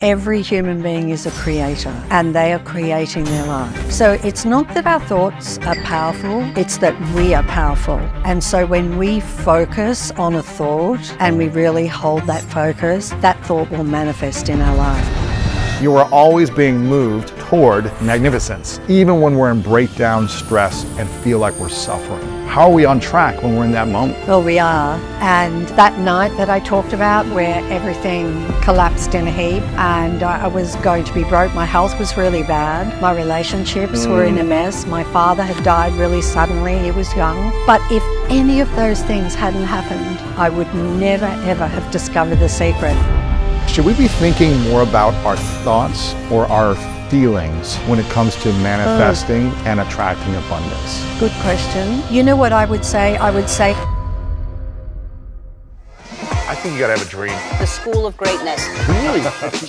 Every human being is a creator and they are creating their life. So it's not that our thoughts are powerful, it's that we are powerful. And so when we focus on a thought and we really hold that focus, that thought will manifest in our life. You are always being moved toward magnificence, even when we're in breakdown, stress, and feel like we're suffering. How are we on track when we're in that moment? Well, we are. And that night that I talked about where everything collapsed in a heap and I was going to be broke, my health was really bad. My relationships were in a mess. My father had died really suddenly. He was young. But if any of those things hadn't happened, I would never, ever have discovered the secret. Should we be thinking more about our thoughts or our feelings when it comes to manifesting and attracting abundance? Good question. You know what I would say? I think you gotta have a dream. The School of Greatness. Really?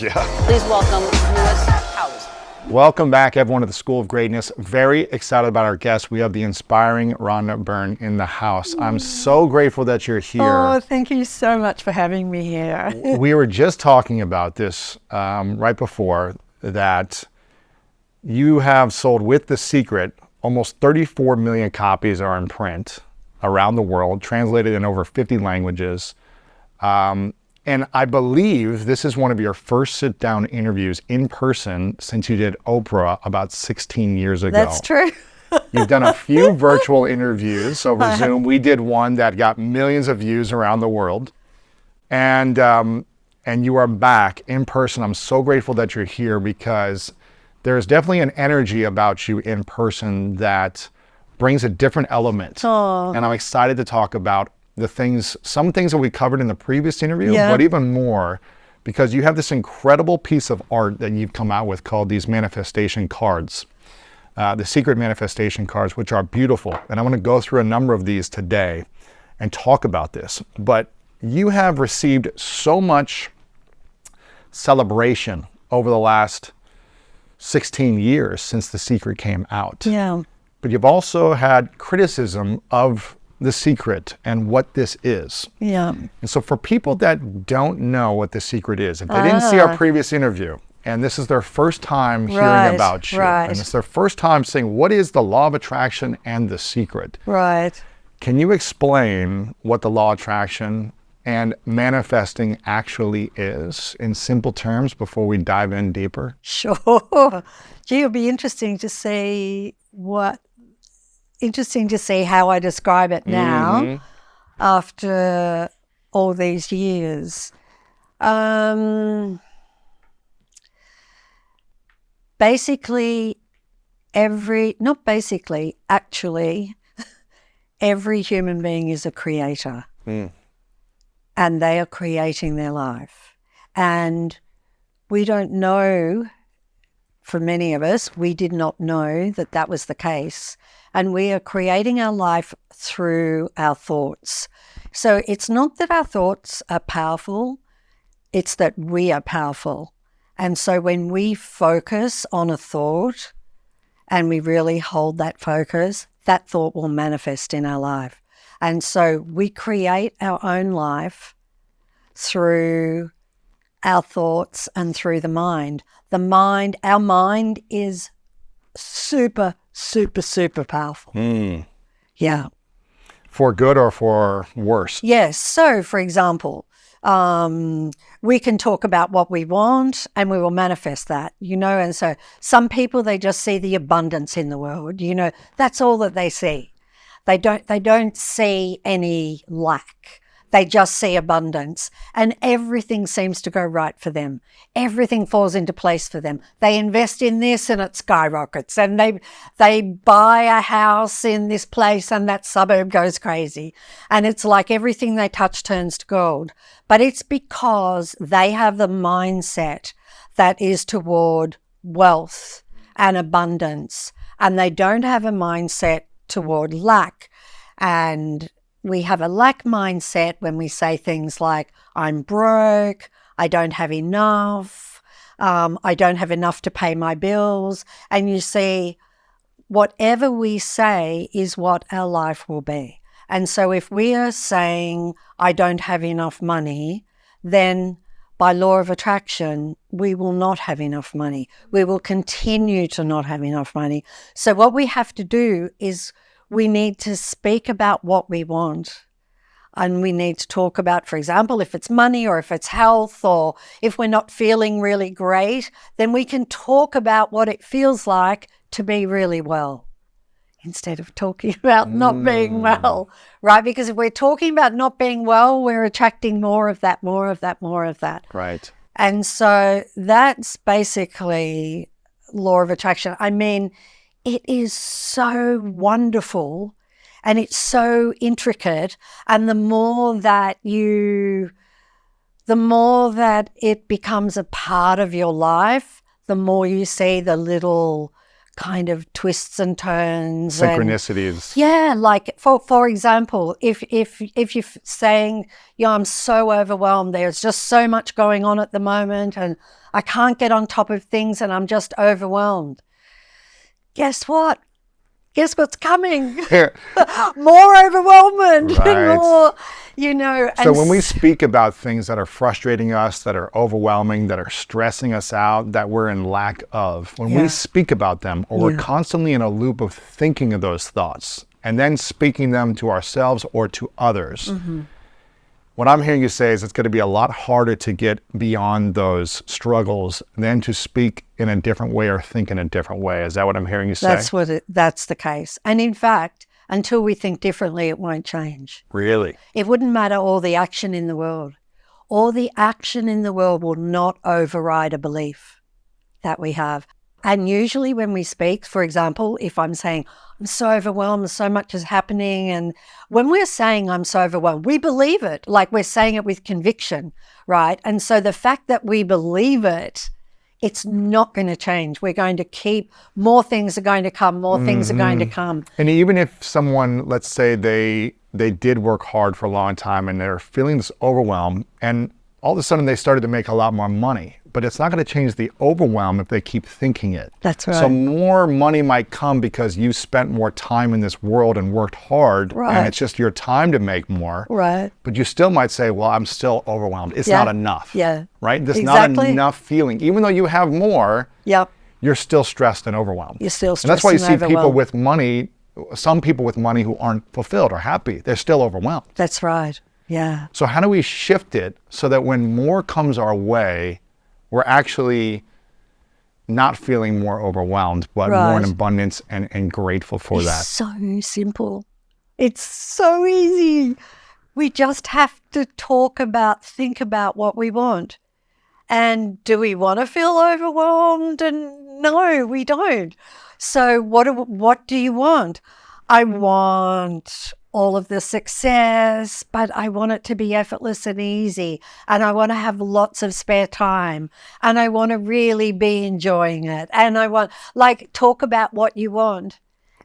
Yeah. Please welcome Lewis Howes. Welcome back, everyone, to the School of Greatness. Very excited about our guest. We have the inspiring Rhonda Byrne in the house. I'm so grateful that you're here. Oh, thank you so much for having me here. We were just talking about this right before, that you have sold with The Secret. Almost 34 million copies are in print around the world, translated in over 50 languages. And I believe this is one of your first sit-down interviews in person since you did Oprah about 16 years ago. That's true. You've done a few virtual interviews over Zoom. We did one that got millions of views around the world. And you are back in person. I'm so grateful that you're here because there's definitely an energy about you in person that brings a different element. Oh. And I'm excited to talk about some things that we covered in the previous interview, but even more because you have this incredible piece of art that you've come out with called these manifestation cards, the secret manifestation cards, which are beautiful. And I want to go through a number of these today and talk about this. But you have received so much celebration over the last 16 years since The Secret came out. Yeah. But you've also had criticism of The Secret and what this is. Yeah. And so for people that don't know what The Secret is, if they didn't see our previous interview, and this is their first time hearing about you, and it's their first time saying, what is the law of attraction and The Secret? Right. Can you explain what the law of attraction and manifesting actually is in simple terms before we dive in deeper? Sure. Gee, it'll be interesting to see how I describe it now after all these years. Every human being is a creator. And they are creating their life. And we don't know, for many of us, we did not know that that was the case. And we are creating our life through our thoughts. So it's not that our thoughts are powerful, it's that we are powerful. And so when we focus on a thought and we really hold that focus, that thought will manifest in our life. And so we create our own life through our thoughts and through the mind. Our mind is super, super, super powerful. Yeah. For good or for worse? Yes. So, for example, we can talk about what we want and we will manifest that, and so some people, they just see the abundance in the world, that's all that they see. They don't see any lack. They just see abundance and everything seems to go right for them. Everything falls into place for them. They invest in this and it skyrockets, and they buy a house in this place and that suburb goes crazy. And it's like everything they touch turns to gold. But it's because they have the mindset that is toward wealth and abundance, and they don't have a mindset toward lack. And we have a lack mindset when we say things like, I'm broke, I don't have enough, I don't have enough to pay my bills. And you see, whatever we say is what our life will be. And so if we are saying, I don't have enough money, then by law of attraction, we will not have enough money. We will continue to not have enough money. So what we have to do is we need to speak about what we want. And we need to talk about, for example, if it's money or if it's health or if we're not feeling really great, then we can talk about what it feels like to be really well instead of talking about not being well, right? Because if we're talking about not being well, we're attracting more of that, more of that, more of that. Right. And so that's basically law of attraction. I mean, it is so wonderful and it's so intricate. And the more that it becomes a part of your life, the more you see the little kind of twists and turns. Synchronicities. Yeah, like for example, if you're saying, I'm so overwhelmed, there's just so much going on at the moment and I can't get on top of things and I'm just overwhelmed. Guess what? Guess what's coming? More overwhelmment, Right. more, So when we speak about things that are frustrating us, that are overwhelming, that are stressing us out, that we're in lack of, when we speak about them, or we're constantly in a loop of thinking of those thoughts and then speaking them to ourselves or to others, what I'm hearing you say is it's going to be a lot harder to get beyond those struggles than to speak in a different way or think in a different way. Is that what I'm hearing you say? That's the case. And in fact, until we think differently, it won't change. Really? It wouldn't matter all the action in the world. All the action in the world will not override a belief that we have. And usually when we speak, for example, if I'm saying, I'm so overwhelmed, so much is happening. And when we're saying I'm so overwhelmed, we believe it, like we're saying it with conviction, right? And so the fact that we believe it, it's not going to change. We're going to keep, more things are going to come, more things are going to come. And even if someone, let's say they did work hard for a long time and they're feeling this overwhelm and all of a sudden they started to make a lot more money, but it's not going to change the overwhelm if they keep thinking it. That's right. So more money might come because you spent more time in this world and worked hard, and it's just your time to make more. Right. But you still might say, well, I'm still overwhelmed. It's not enough. Yeah. Right? There's Exactly. not enough feeling. Even though you have more, Yep. you're still stressed and overwhelmed. You're still And stressed that's why you and see people overwhelmed. with money, some people with money who aren't fulfilled or happy. They're still overwhelmed. That's right. Yeah. So how do we shift it so that when more comes our way, we're actually not feeling more overwhelmed, but more in abundance and grateful for that? It's so simple. It's so easy. We just have to think about what we want. And do we want to feel overwhelmed? And no, we don't. So what do you want? I want all of the success, but I want it to be effortless and easy. And I want to have lots of spare time. And I want to really be enjoying it. And I want, talk about what you want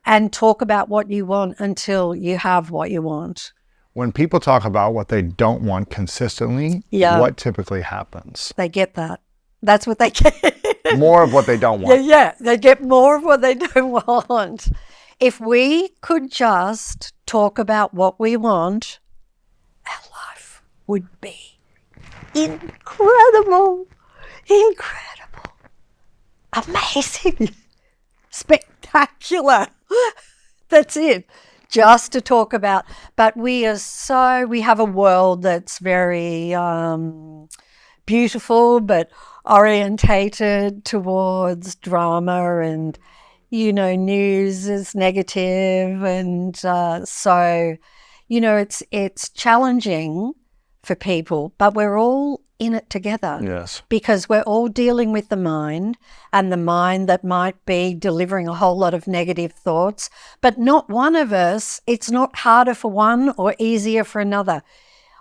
and talk about what you want until you have what you want. When people talk about what they don't want consistently, what typically happens? They get that. That's what they get. More of what they don't want. Yeah, they get more of what they don't want. If we could just talk about what we want, our life would be incredible, amazing, spectacular. That's it. Just to talk about. But we have a world that's very beautiful, but orientated towards drama and news is negative, and so it's challenging for people, but we're all in it together. Yes. Because we're all dealing with the mind, and the mind that might be delivering a whole lot of negative thoughts, but not one of us, it's not harder for one or easier for another.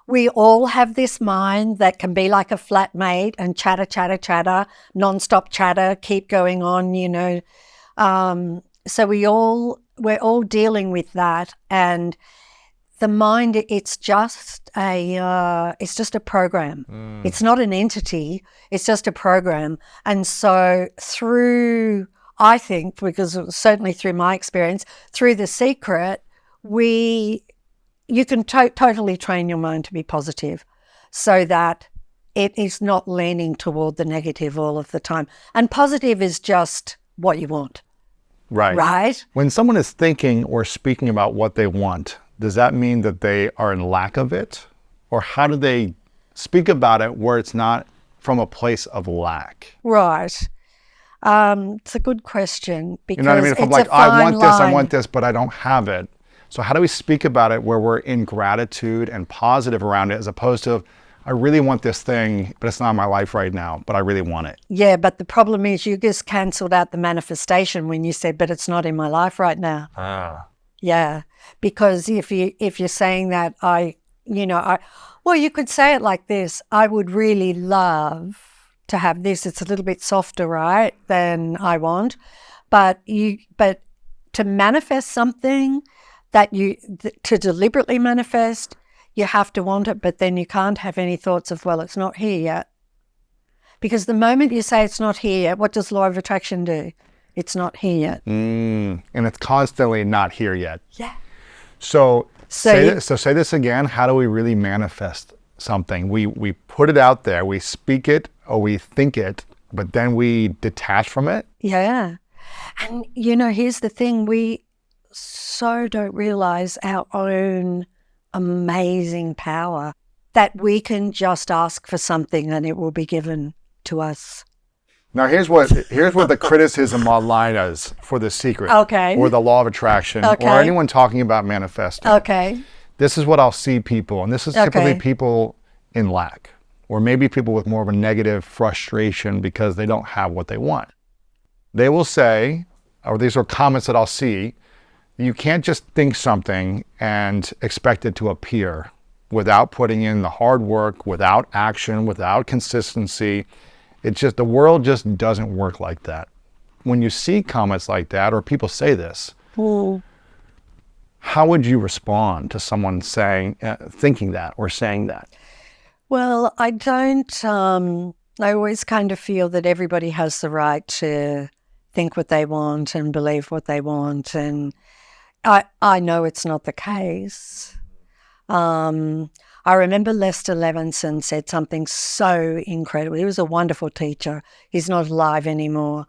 We all have this mind that can be like a flatmate and chatter, nonstop chatter, keep going on, so we're all dealing with that, and the mind, it's just a program. It's not an entity, it's just a program. And so I think, because certainly through my experience, through The Secret, you can totally train your mind to be positive so that it is not leaning toward the negative all of the time. And positive is just what you want, Right. right? When someone is thinking or speaking about what they want, does that mean that they are in lack of it? Or how do they speak about it where it's not from a place of lack? Right. It's a good question because You know what I mean? If I'm it's like, a I fine want this, I line. want this, but I don't have it. So how do we speak about it where we're in gratitude and positive around it, as opposed to, I really want this thing, but it's not in my life right now, but I really want it. Yeah, but the problem is you just cancelled out the manifestation when you said, but it's not in my life right now. Yeah, because if you're saying that well, you could say it like this: I would really love to have this. It's a little bit softer, right, than I want, but to manifest something to deliberately manifest, you have to want it, but then you can't have any thoughts of, well, it's not here yet. Because the moment you say it's not here yet, what does law of attraction do? It's not here yet. And it's constantly not here yet. Yeah. So So say this again. How do we really manifest something? We put it out there, we speak it or we think it, but then we detach from it. Yeah. And, here's the thing. We so don't realize our own amazing power that we can just ask for something and it will be given to us. Now here's what the criticism online is for The Secret, Okay. or the law of attraction, Okay. or anyone talking about manifesting. Okay. This is what I'll see people, and this is typically Okay. people in lack, or maybe people with more of a negative frustration because they don't have what they want. They will say, or these are comments that I'll see, you can't just think something and expect it to appear without putting in the hard work, without action, without consistency. It's just, the world just doesn't work like that. When you see comments like that, or people say this, how would you respond to someone thinking that or saying that? Well, I don't, I always kind of feel that everybody has the right to think what they want and believe what they want. And I know it's not the case. I remember Lester Levinson said something so incredible. He was a wonderful teacher. He's not alive anymore,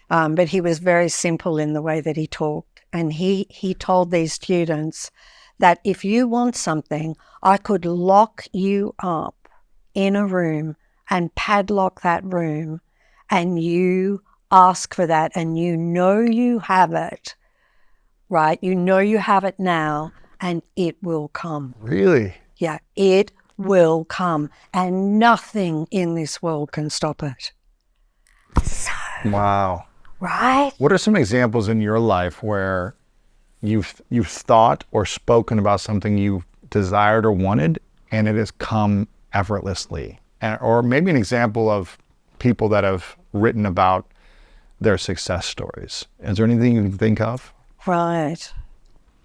but he was very simple in the way that he talked. And he told these students that if you want something, I could lock you up in a room and padlock that room, and you ask for that, and you have it, right? You have it now, and it will come. Really? Yeah, it will come, and nothing in this world can stop it. So, Wow. right? What are some examples in your life where you've thought or spoken about something you desired or wanted, and it has come effortlessly? Or maybe an example of people that have written about their success stories. Is there anything you can think of? Right.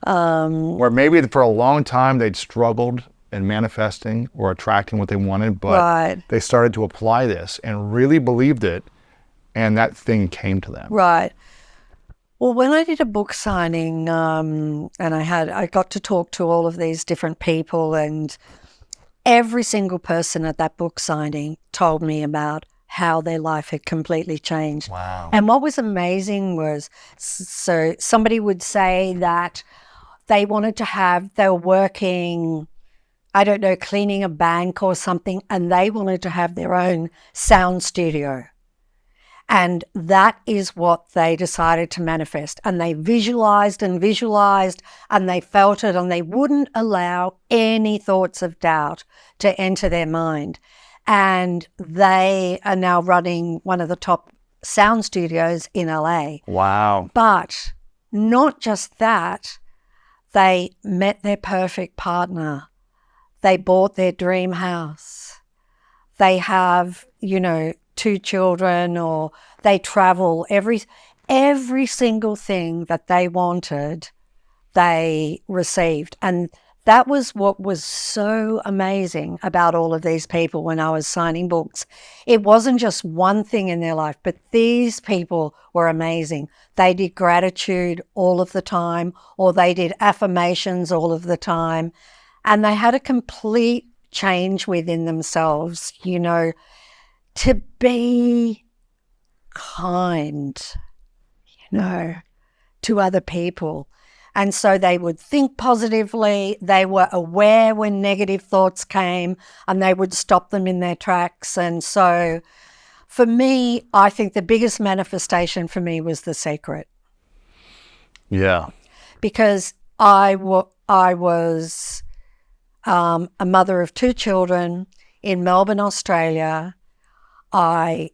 Where maybe for a long time they'd struggled in manifesting or attracting what they wanted, but Right. they started to apply this and really believed it, and that thing came to them. Right. Well, when I did a book signing, and I got to talk to all of these different people, and every single person at that book signing told me about how their life had completely changed. Wow. And what was amazing was, so somebody would say that they were working, I don't know, cleaning a bank or something, and they wanted to have their own sound studio. And that is what they decided to manifest. And they visualized and visualized, and they felt it, and they wouldn't allow any thoughts of doubt to enter their mind. And they are now running one of the top sound studios in LA. Wow. But not just that, they met their perfect partner. They bought their dream house. They have, 2 children, or they travel. Every single thing that they wanted, they received. And that was what was so amazing about all of these people when I was signing books. It wasn't just one thing in their life, but these people were amazing. They did gratitude all of the time, or they did affirmations all of the time. And they had a complete change within themselves, to be kind, to other people. And so they would think positively. They were aware when negative thoughts came and they would stop them in their tracks. And so for me, I think the biggest manifestation for me was The Secret. Yeah. Because I was a mother of 2 children in Melbourne, Australia. I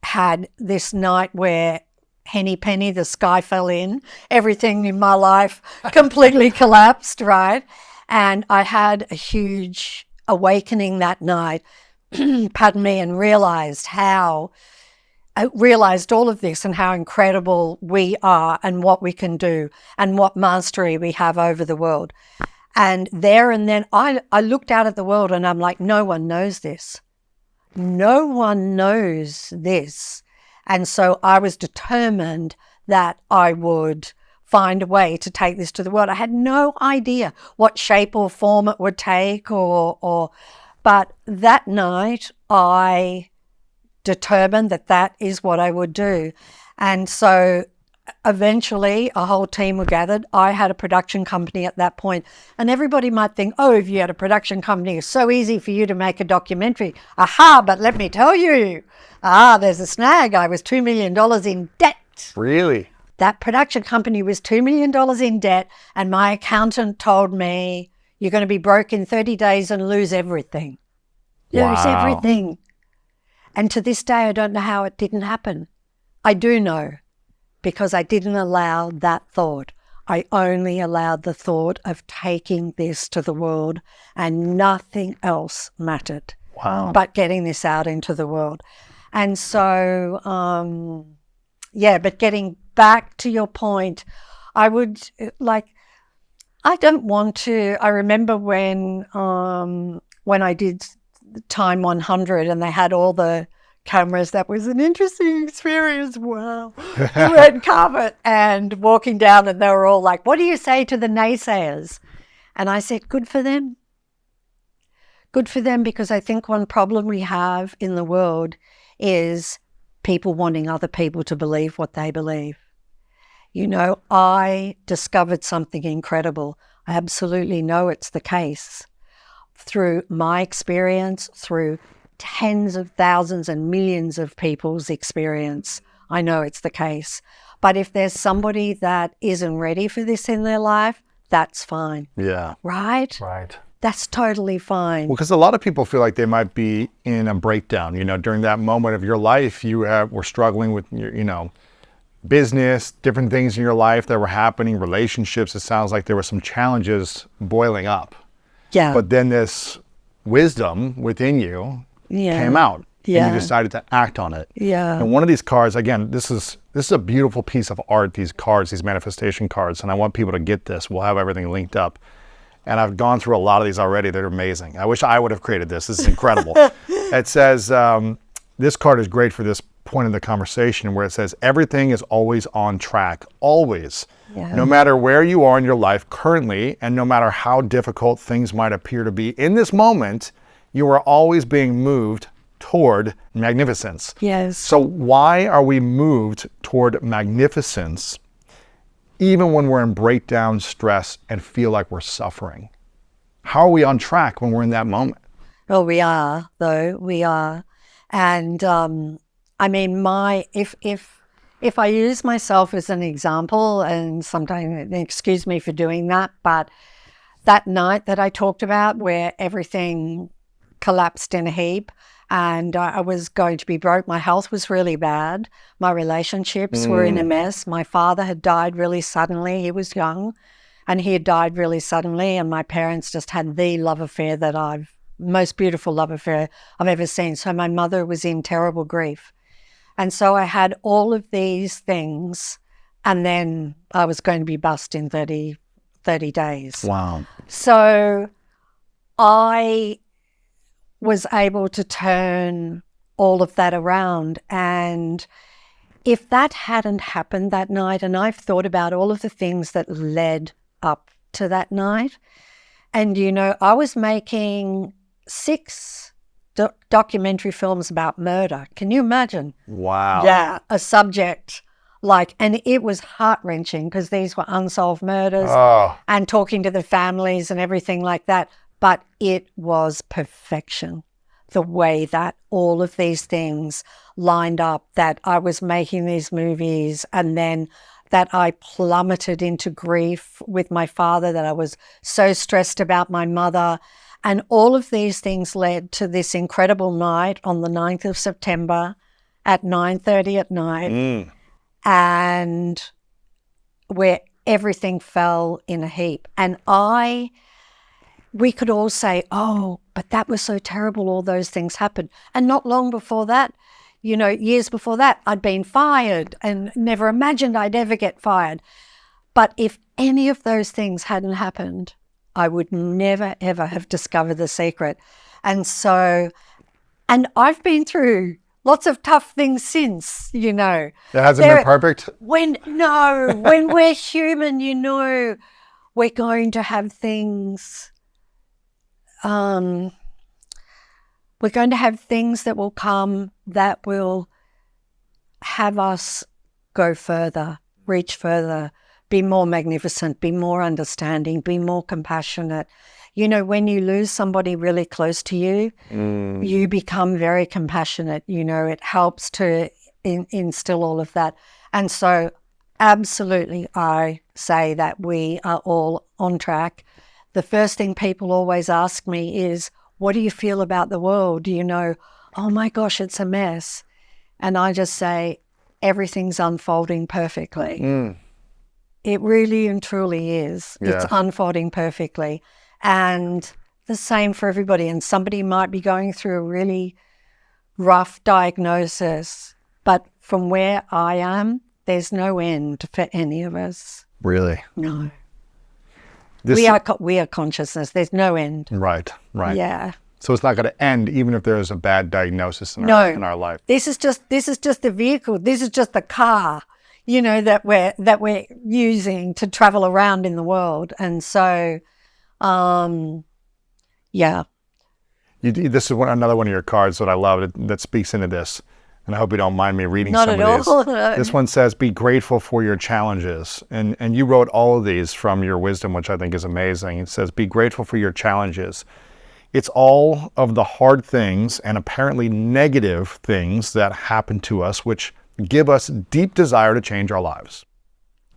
had this night where Henny Penny, the sky fell in. Everything in my life completely collapsed, right? And I had a huge awakening that night, pardon me, and realized all of this and how incredible we are and what we can do and what mastery we have over the world. And there and then I looked out at the world and I'm like, no one knows this. No one knows this. And so I was determined that I would find a way to take this to the world. I had no idea what shape or form it would take but that night I determined that is what I would do. And so eventually a whole team were gathered. I had a production company at that point, and everybody might think, oh, if you had a production company, it's so easy for you to make a documentary. Aha, but let me tell you, there's a snag. I was $2 million in debt. Really? That production company was $2 million in debt, and my accountant told me, you're going to be broke in 30 days and lose everything. Wow. Lose everything. And to this day, I don't know how it didn't happen. I do know, because I didn't allow that thought. I only allowed the thought of taking this to the world, and nothing else mattered. Wow. But getting this out into the world. And so, but getting back to your point, I don't want to, I remember when I did Time 100 and they had all the cameras, that was an interesting experience. Wow. The red carpet and walking down, and they were all like, what do you say to the naysayers? And I said, good for them. Good for them, because I think one problem we have in the world is people wanting other people to believe what they believe. I discovered something incredible. I absolutely know it's the case. Through my experience, through tens of thousands and millions of people's experience, I know it's the case. But if there's somebody that isn't ready for this in their life, that's fine. Yeah. Right? Right. That's totally fine. Well, because a lot of people feel like they might be in a breakdown. During that moment of your life, you were struggling with your, business, different things in your life that were happening, relationships. It sounds like there were some challenges boiling up. Yeah. But then this wisdom within you came out, and you decided to act on it. Yeah. And one of these cards, again, this is a beautiful piece of art, these cards, these manifestation cards, and I want people to get this. We'll have everything linked up. And I've gone through a lot of these already. They're amazing. I wish I would have created this. This is incredible. It says, this card is great for this point in the conversation, where it says, everything is always on track, always. Yeah. No matter where you are in your life currently, and no matter how difficult things might appear to be in this moment, you are always being moved toward magnificence. Yes. So why are we moved toward magnificence even when we're in breakdown, stress, and feel like we're suffering? How are we on track when we're in that moment? Well, we are, though. We are. And if I use myself as an example, and sometimes excuse me for doing that, but that night that I talked about where everything collapsed in a heap and I was going to be broke, my health was really bad. My relationships were in a mess. My father had died really suddenly. He was young and he had died really suddenly, and my parents just had the most beautiful love affair I've ever seen. So my mother was in terrible grief. And so I had all of these things, and then I was going to be bust in 30 days. Wow. So I was able to turn all of that around. And if that hadn't happened that night, and I've thought about all of the things that led up to that night, And, I was making 6 documentary films about murder. Can you imagine? Wow. Yeah, a subject and it was heart-wrenching because these were unsolved murders Oh, and talking to the families and everything like that. But it was perfection, the way that all of these things lined up, that I was making these movies and then that I plummeted into grief with my father, that I was so stressed about my mother. And all of these things led to this incredible night on the 9th of September at 9:30 at night, and where everything fell in a heap. And we could all say, oh, but that was so terrible, all those things happened. And not long before that, years before that, I'd been fired and never imagined I'd ever get fired. But if any of those things hadn't happened, I would never, ever have discovered the secret. And I've been through lots of tough things since, it hasn't been perfect. When we're human, we're going to have things. We're going to have things that will come that will have us go further, reach further, be more magnificent, be more understanding, be more compassionate. When you lose somebody really close to you, you become very compassionate. It helps to instill all of that. And so absolutely, I say that we are all on track. The first thing people always ask me is, what do you feel about the world? Oh my gosh, it's a mess. And I just say, everything's unfolding perfectly. It really and truly is. Yes. It's unfolding perfectly. And the same for everybody. And somebody might be going through a really rough diagnosis, but from where I am, there's no end for any of us. Really? No. We are consciousness. There's no end. Right. Yeah. So it's not going to end even if there's a bad diagnosis in our life. This is just the vehicle. This is just the car, that we're using to travel around in the world. And so, yeah. This is another one of your cards that I love that speaks into this. And I hope you don't mind me reading Not some at of these. all. This one says, be grateful for your challenges. And you wrote all of these from your wisdom, which I think is amazing. It says, be grateful for your challenges. It's all of the hard things and apparently negative things that happen to us, which give us deep desire to change our lives.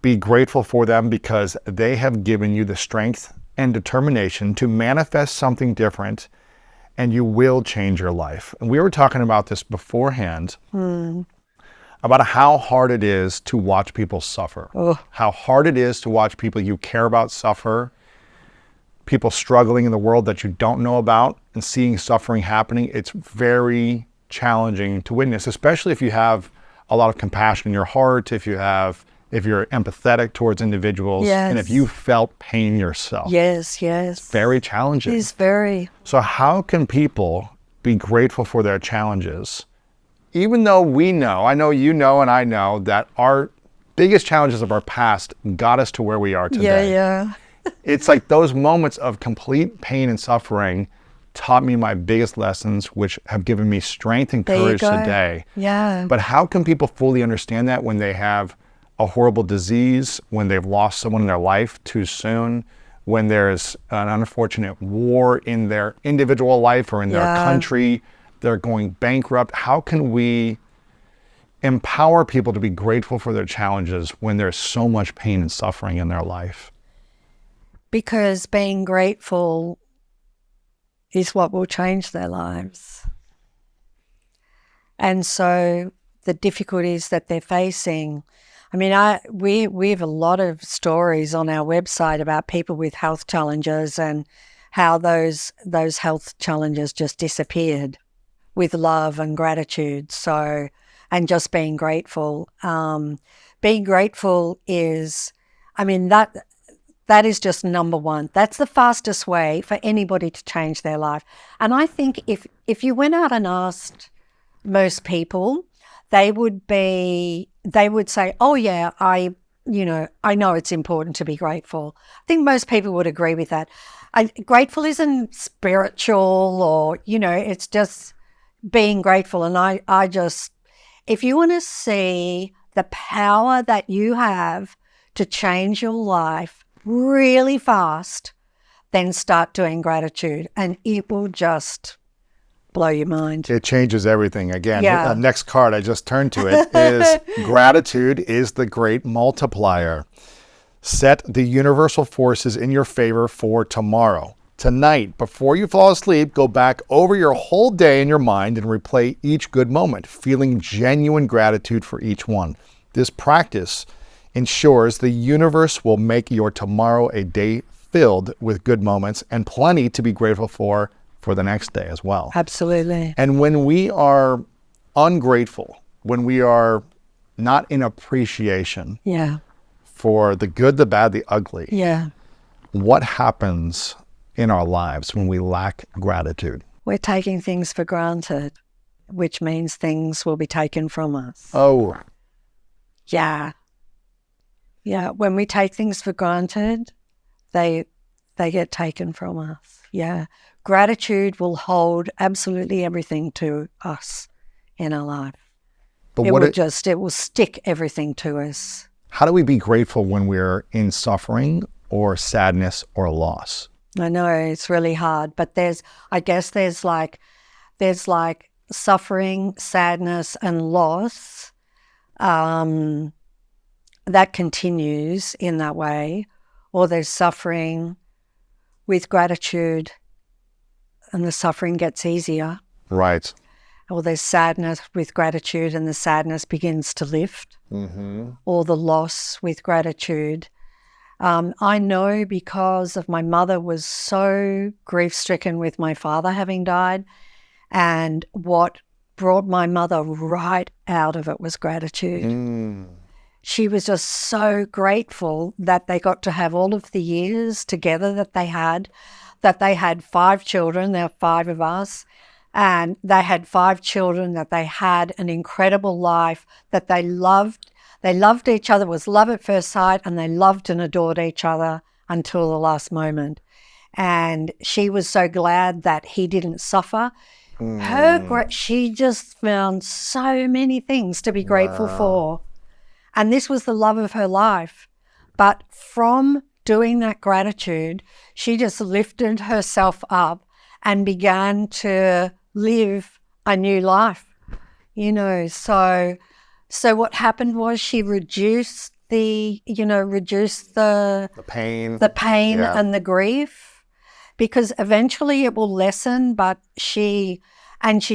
Be grateful for them because they have given you the strength and determination to manifest something different, and you will change your life. And we were talking about this beforehand, about how hard it is to watch people suffer, how hard it is to watch people you care about suffer, people struggling in the world that you don't know about and seeing suffering happening. It's very challenging to witness, especially if you have a lot of compassion in your heart, if you're empathetic towards individuals, and if you felt pain yourself. Yes. It's very challenging. It's very. So how can people be grateful for their challenges? Even though I know you know, and I know that our biggest challenges of our past got us to where we are today. Yeah. It's like those moments of complete pain and suffering taught me my biggest lessons, which have given me strength and courage today. Yeah. But how can people fully understand that when they have a horrible disease, when they've lost someone in their life too soon, when there's an unfortunate war in their individual life or in their country, they're going bankrupt? How can we empower people to be grateful for their challenges when there's so much pain and suffering in their life? Because being grateful is what will change their lives. And so the difficulties that they're facing, I mean, we have a lot of stories on our website about people with health challenges and how those health challenges just disappeared with love and gratitude. So, and just being grateful. Being grateful is, I mean, that is just number one. That's the fastest way for anybody to change their life. And I think if you went out and asked most people, they would say, oh yeah, I I know it's important to be grateful. I think most people would agree with that. Grateful isn't spiritual or, it's just being grateful. And I just, if you want to see the power that you have to change your life really fast, then start doing gratitude and it will just blow your mind. It changes everything. Again, Yeah. Next card, I just turned to it, is gratitude is the great multiplier. Set the universal forces in your favor for tomorrow. Tonight, before you fall asleep, go back over your whole day in your mind and replay each good moment, feeling genuine gratitude for each one. This practice ensures the universe will make your tomorrow a day filled with good moments and plenty to be grateful for the next day as well. Absolutely. And when we are ungrateful, when we are not in appreciation Yeah. for the good, the bad, the ugly, Yeah. what happens in our lives when we lack gratitude? We're taking things for granted, which means things will be taken from us. Oh, Yeah. Yeah. When we take things for granted, they get taken from us. Yeah. Gratitude will hold absolutely everything to us in our life. but It will stick everything to us. how do we be grateful when we're in suffering or sadness or loss? I know it's really hard, but there's like suffering, sadness, and loss that continues in that way, or there's suffering with gratitude, and the suffering gets easier, Right. or there's sadness with gratitude, and the sadness begins to lift, or the loss with gratitude. I know because of my mother was so grief-stricken with my father having died, and what brought my mother right out of it was gratitude. She was just so grateful that they got to have all of the years together that they had 5 children. There were 5 of us, and they had 5 children, that they had an incredible life, that they loved each other. It was love at first sight, and they loved and adored each other until the last moment. And she was so glad that he didn't suffer. She just found so many things to be grateful for. And this was the love of her life. But from doing that gratitude, she just lifted herself up and began to live a new life. So what happened was she reduced the Pain. Yeah. And the grief, because eventually it will lessen, but she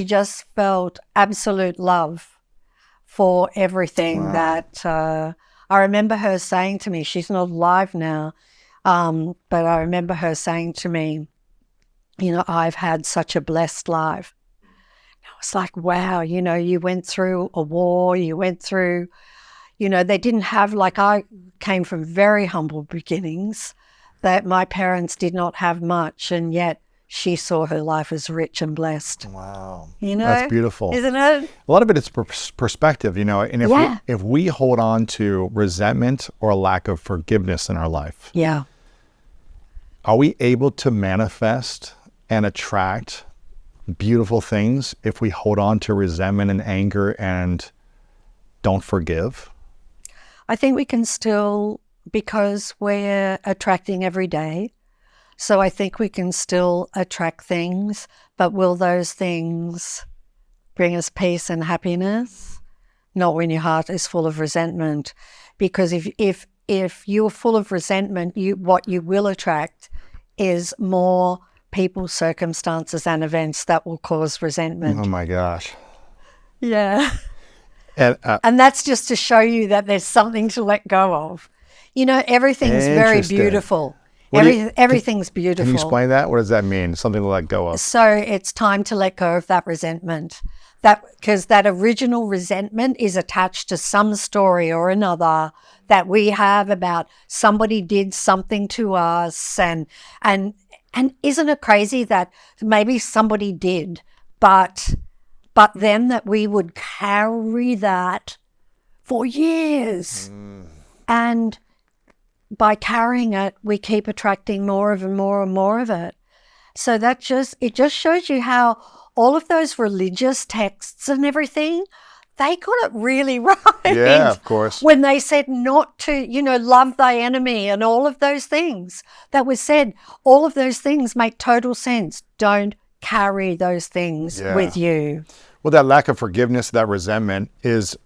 just felt absolute love for everything. That I remember her saying to me, she's not alive now, but I remember her saying to me, I've had such a blessed life. I was like, wow, you went through a war, you went through, they didn't have, I came from very humble beginnings, that my parents did not have much, and yet she saw her life as rich and blessed. Wow. You know? That's beautiful. Isn't it? A lot of it is perspective, and if we hold on to resentment or a lack of forgiveness in our life, Yeah. are we able to manifest and attract beautiful things if we hold on to resentment and anger and don't forgive? I think we can still, because we're attracting every day, so I think we can still attract things, but will those things bring us peace and happiness? Not when your heart is full of resentment. Because if you're full of resentment, what you will attract is more people, circumstances, and events that will cause resentment. Oh my gosh. Yeah. And, And that's just to show you that there's something to let go of. Everything's very Interesting. beautiful. Everything's beautiful. Can you explain that? What does that mean? Something to let go of? So it's time to let go of that resentment. Because that original resentment is attached to some story or another that we have about somebody did something to us, and isn't it crazy that maybe somebody did, but then that we would carry that for years. And by carrying it, we keep attracting more of and more and more of it. So it just shows you how all of those religious texts and everything, they got it really right. Yeah, of course. When they said not to, love thy enemy and all of those things that was said, all of those things make total sense. Don't carry those things with you. Well, that lack of forgiveness, that resentment is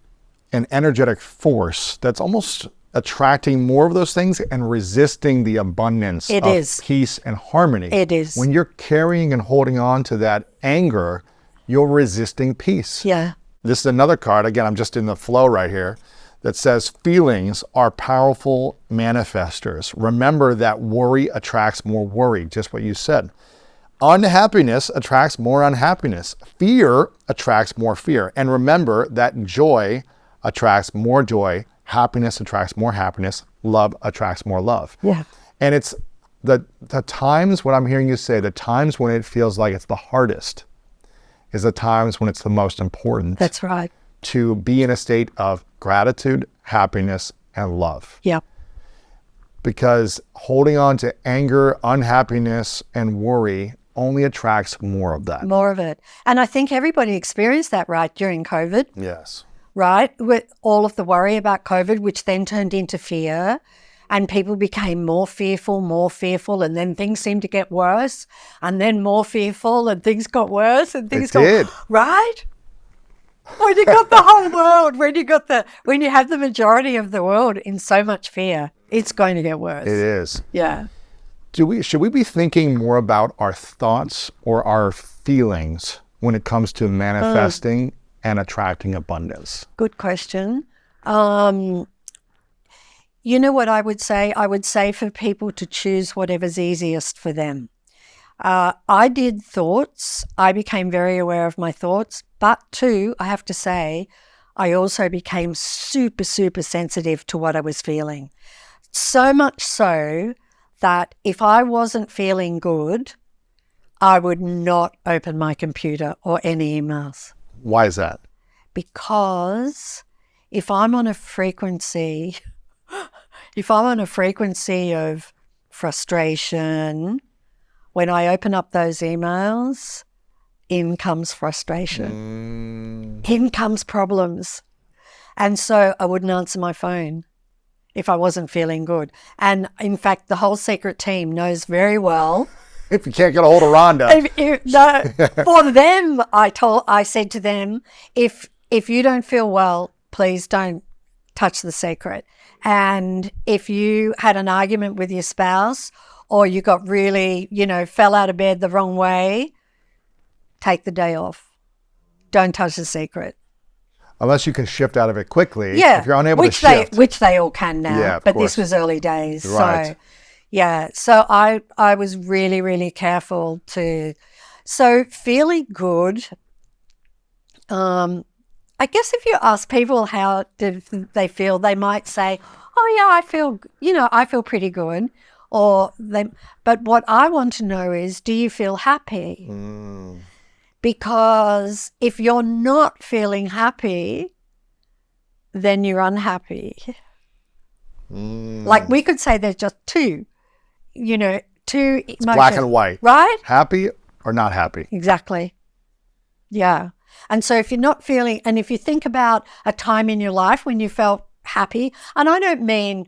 an energetic force that's almost attracting more of those things and resisting the abundance of peace and harmony. It is. When you're carrying and holding on to that anger, you're resisting peace. Yeah. This is another card, again, I'm just in the flow right here, that says feelings are powerful manifestors. Remember that worry attracts more worry, just what you said. Unhappiness attracts more unhappiness. Fear attracts more fear. And remember that joy attracts more joy. Happiness attracts more happiness. Love attracts more love. Yeah. And it's the times, what I'm hearing you say, the times when it feels like it's the hardest is the times when it's the most important. That's right. To be in a state of gratitude, happiness, and love. Yeah. Because holding on to anger, unhappiness, and worry only attracts more of that. More of it. And I think everybody experienced that, right, during COVID. Yes. Right? With all of the worry about COVID, which then turned into fear, and people became more fearful, and then things seemed to get worse, and then more fearful, and things got worse, and things got right. When you got the whole world, when you have the majority of the world in so much fear, it's going to get worse. It is. Yeah. Should we be thinking more about our thoughts or our feelings when it comes to manifesting and attracting abundance? Good question. You know what I would say? I would say for people to choose whatever's easiest for them. I did thoughts. I became very aware of my thoughts. But too, I have to say, I also became super, super sensitive to what I was feeling. So much so that if I wasn't feeling good, I would not open my computer or any emails. Why is that? Because if I'm on a frequency of frustration, when I open up those emails, in comes frustration. In comes problems. And so I wouldn't answer my phone if I wasn't feeling good. And in fact, the whole secret team knows very well. If you can't get a hold of Rhonda. For them, I said to them, if you don't feel well, please don't touch the secret. And if you had an argument with your spouse, or you got really, fell out of bed the wrong way, take the day off. Don't touch the secret. Unless you can shift out of it quickly. Yeah. If you're unable to shift. Which they all can now. Yeah, but this was early days. Right. So, yeah. So I was really, really careful to. So feeling good. I guess if you ask people how did they feel, they might say, "Oh yeah, I feel pretty good." But what I want to know is, do you feel happy? Because if you're not feeling happy, then you're unhappy. Like we could say there's just two emotions. It's black and white. Right? Happy or not happy. Exactly. Yeah. And so if you're not feeling, and if you think about a time in your life when you felt happy, and I don't mean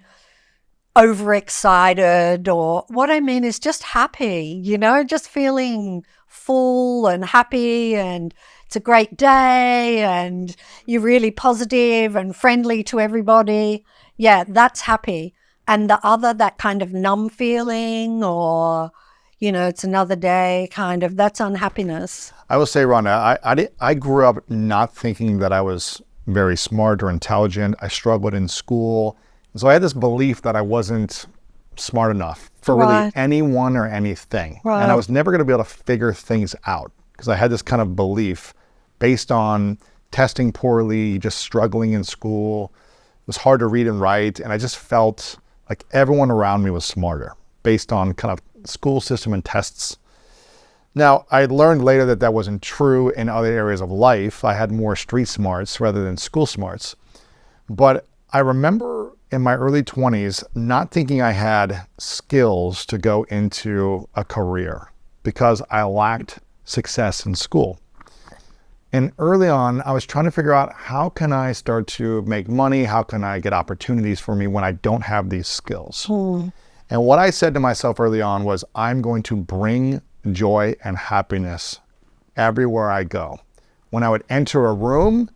overexcited, or what I mean is just happy, just feeling full and happy, and it's a great day and you're really positive and friendly to everybody. Yeah, that's happy. And the other, that kind of numb feeling, or, it's another day kind of, that's unhappiness. I will say, Rhonda, I grew up not thinking that I was very smart or intelligent. I struggled in school. So I had this belief that I wasn't smart enough for really anyone or anything. Right. And I was never going to be able to figure things out because I had this kind of belief based on testing poorly, just struggling in school. It was hard to read and write. And I just felt like everyone around me was smarter based on kind of school system and tests. Now, I learned later that that wasn't true in other areas of life. I had more street smarts rather than school smarts. But I remember in my early 20s, not thinking I had skills to go into a career because I lacked success in school. And early on, I was trying to figure out, how can I start to make money? How can I get opportunities for me when I don't have these skills? And what I said to myself early on was, I'm going to bring joy and happiness everywhere I go. When I would enter a room,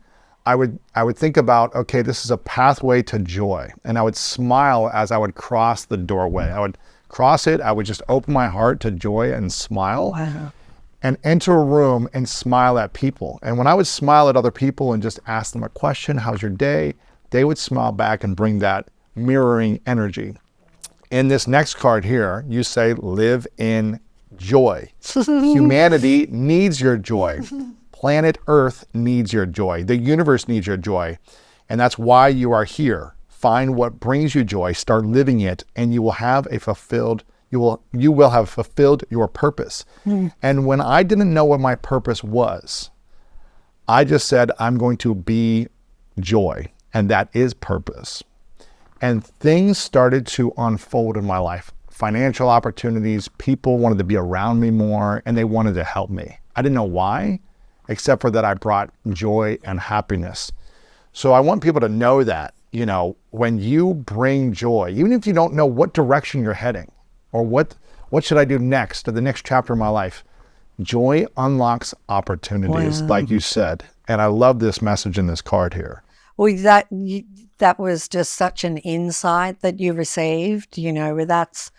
I would think about, okay, this is a pathway to joy. And I would smile as I would cross the doorway. I would cross it. I would just open my heart to joy and smile. Wow. And enter a room and smile at people. And when I would smile at other people and just ask them a question, how's your day? They would smile back and bring that mirroring energy. In this next card here, you say, live in joy. Humanity needs your joy. Planet Earth needs your joy. The universe needs your joy. And that's why you are here. Find what brings you joy, start living it, and you will have a fulfilled, you will have fulfilled your purpose. And when I didn't know what my purpose was, I just said, I'm going to be joy. And that is purpose. And things started to unfold in my life. Financial opportunities, people wanted to be around me more, and they wanted to help me. I didn't know why, except for that I brought joy and happiness. So I want people to know that, when you bring joy, even if you don't know what direction you're heading or what should I do next or the next chapter of my life, joy unlocks opportunities, like you said. And I love this message in this card here. Well, that was just such an insight that you received, where that's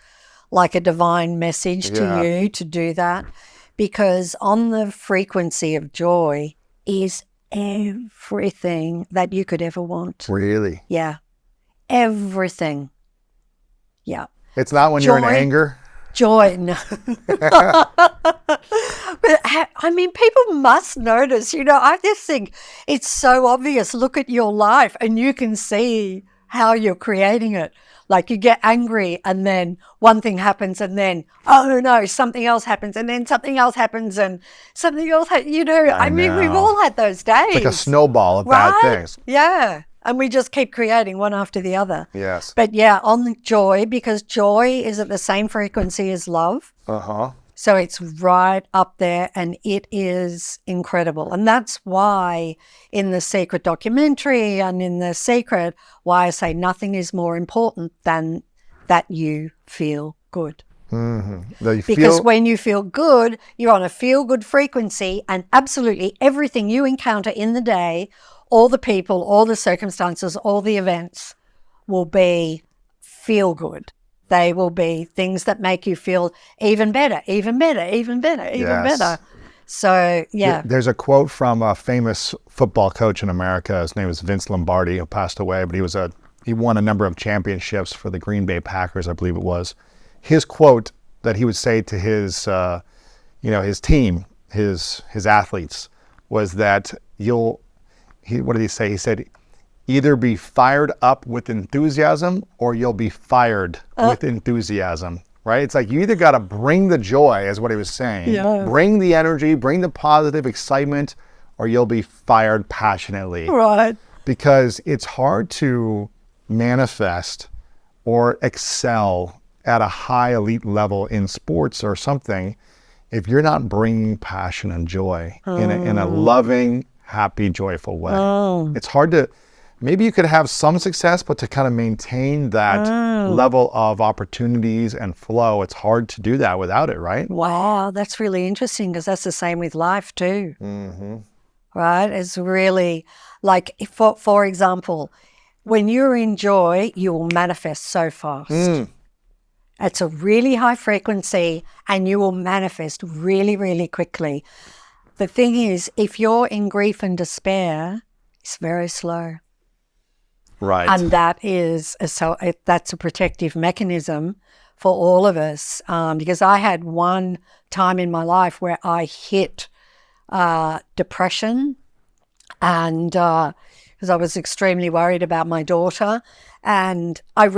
like a divine message to you to do that. Because on the frequency of joy is everything that you could ever want. Really? Yeah. Everything. Yeah. It's not when you're in anger? Joy, no. But I mean, people must notice, I just think it's so obvious. Look at your life and you can see how you're creating it. Like you get angry and then one thing happens and then, oh no, something else happens and then something else happens and something else, I mean, we've all had those days. It's like a snowball of bad things. Yeah. And we just keep creating one after the other. Yes. But yeah, on joy, because joy is at the same frequency as love. So it's right up there and it is incredible. And that's why in the Secret documentary and in The Secret, why I say nothing is more important than that you feel good. Because when you feel good, you're on a feel-good frequency, and absolutely everything you encounter in the day, all the people, all the circumstances, all the events will be feel good. They will be things that make you feel even better, even better, even better, even better. So, yeah. There's a quote from a famous football coach in America. His name is Vince Lombardi, who passed away, but he won a number of championships for the Green Bay Packers, I believe it was. His quote that he would say to his, his team, his athletes, was that what did he say? He said, either be fired up with enthusiasm or you'll be fired with enthusiasm, right? It's like you either got to bring the joy, is what he was saying, bring the energy, bring the positive excitement, or you'll be fired passionately. Right. Because it's hard to manifest or excel at a high elite level in sports or something if you're not bringing passion and joy in a loving, happy, joyful way. It's hard to... Maybe you could have some success, but to kind of maintain that level of opportunities and flow, it's hard to do that without it, right? Wow, that's really interesting because that's the same with life too. Right? It's really like, for example, when you're in joy, you will manifest so fast. It's a really high frequency and you will manifest really, really quickly. The thing is, if you're in grief and despair, it's very slow. Right. And that's a protective mechanism for all of us. Because I had one time in my life where I hit depression, and because I was extremely worried about my daughter, and there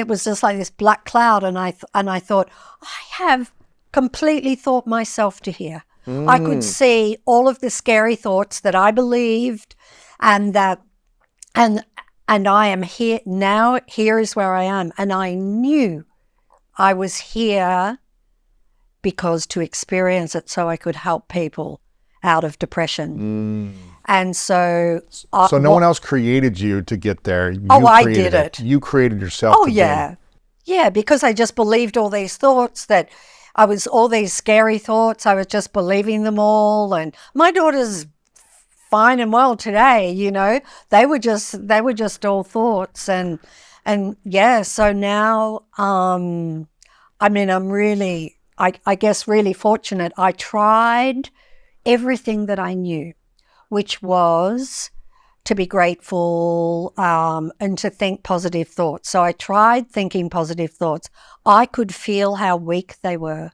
was just like this black cloud, and I thought, I have completely thought myself to here. I could see all of the scary thoughts that I believed, and And I am here now. Here is where I am. And I knew I was here because to experience it so I could help people out of depression. And so... So no one else created you to get there. You I created did it. You created yourself. Oh, to yeah. Yeah, because I just believed all these thoughts that all these scary thoughts, I was just believing them all. And my daughter's fine and well today, you know. They were just all thoughts. And yeah, so now, I mean, I'm really, I guess, really fortunate. I tried everything that I knew, which was to be grateful and to think positive thoughts. So I tried thinking positive thoughts. I could feel how weak they were.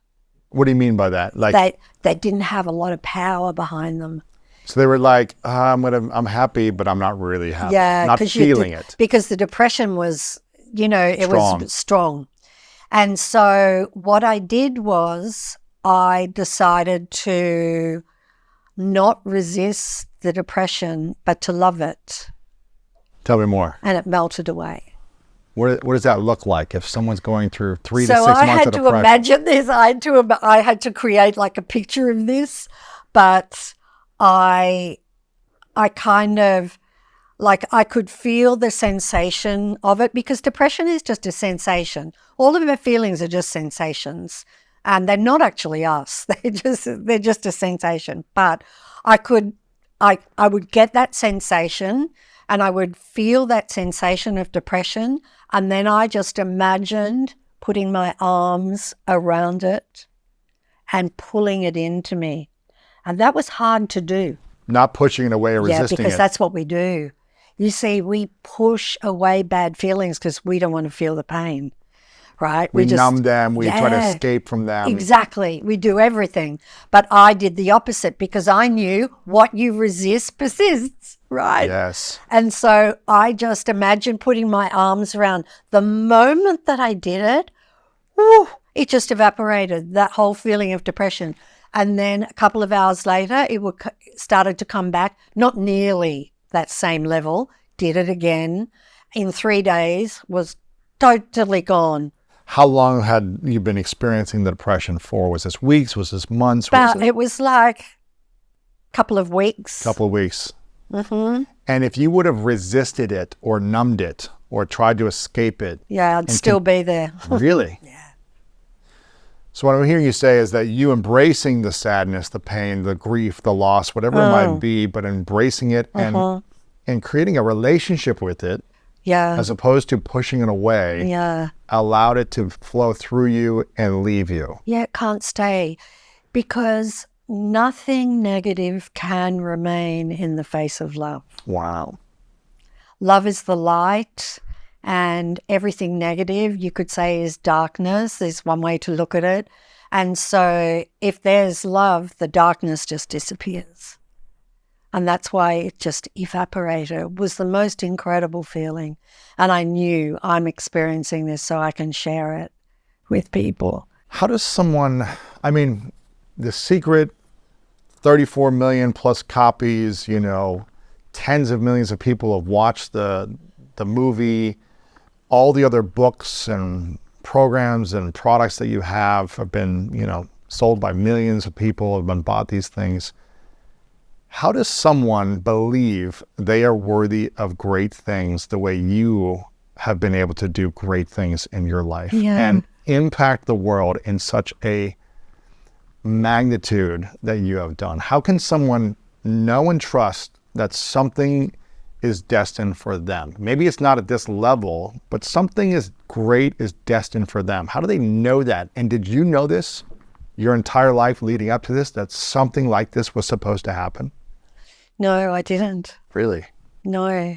What do you mean by that? Like they didn't have a lot of power behind them. So they were like, I'm happy, but I'm not really happy. Yeah, not feeling it. Because the depression was, you know, it Strong. was strong. And so what I did was I decided to not resist the depression, but to love it. Tell me more. And it melted away. What does that look like if someone's going through 3 to 6 So months I of had to depression? imagine this. I had to create like a picture of this, but I kind of, like, I could feel the sensation of it, because depression is just a sensation. All of our feelings are just sensations, and they're not actually us. They're just a sensation. But I would get that sensation, and I would feel that sensation of depression, and then I just imagined putting my arms around it and pulling it into me. And that was hard to do. Not pushing it away or resisting because it. that's what we do. You see, we push away bad feelings because we don't want to feel the pain, right? We numb them. We try to escape from them. Exactly. We do everything. But I did the opposite, because I knew what you resist persists, right? Yes. And so I just imagined putting my arms around. The moment that I did it, whew, it just evaporated, that whole feeling of depression. And then a couple of hours later, it started to come back, not nearly that same level, did it again. In 3 days, was totally gone. How long had you been experiencing the depression for? Was this weeks? Was this months? It was like a couple of weeks. Couple of weeks. Mm-hmm. And if you would have resisted it or numbed it or tried to escape it. Yeah, I'd still be there. Really? Yeah. So what I'm hearing you say is that you embracing the sadness, the pain, the grief, the loss, whatever it might be, but embracing it and creating a relationship with it, as opposed to pushing it away, allowed it to flow through you and leave you. Yeah, it can't stay, because nothing negative can remain in the face of love. Wow. Love is the light. And everything negative, you could say, is darkness. There's one way to look at it. And so if there's love, the darkness just disappears. And that's why it just evaporated. It was the most incredible feeling. And I knew I'm experiencing this so I can share it with people. How does someone, I mean, The Secret, 34 million plus copies, you know, tens of millions of people have watched the movie. All the other books and programs and products that you have been, you know, sold by millions of people, have been bought these things. How does someone believe they are worthy of great things the way you have been able to do great things in your life and impact the world in such a magnitude that you have done? How can someone know and trust that something is destined for them? Maybe it's not at this level, but something is great is destined for them. How do they know that? And did you know this your entire life leading up to this, that something like this was supposed to happen? No, I didn't. Really? No.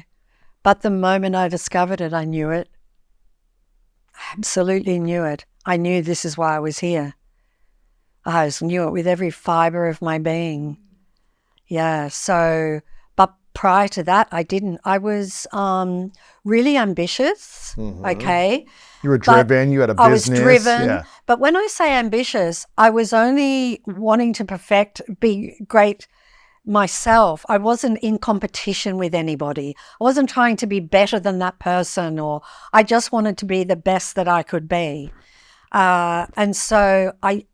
But the moment I discovered it, I knew it. I absolutely knew it. I knew this is why I was here. I just knew it with every fiber of my being. Yeah, so... Prior to that, I didn't. I was really ambitious, okay? You were driven, you had a business. I was driven, but when I say ambitious, I was only wanting to be great myself. I wasn't in competition with anybody. I wasn't trying to be better than that person, or I just wanted to be the best that I could be. And so I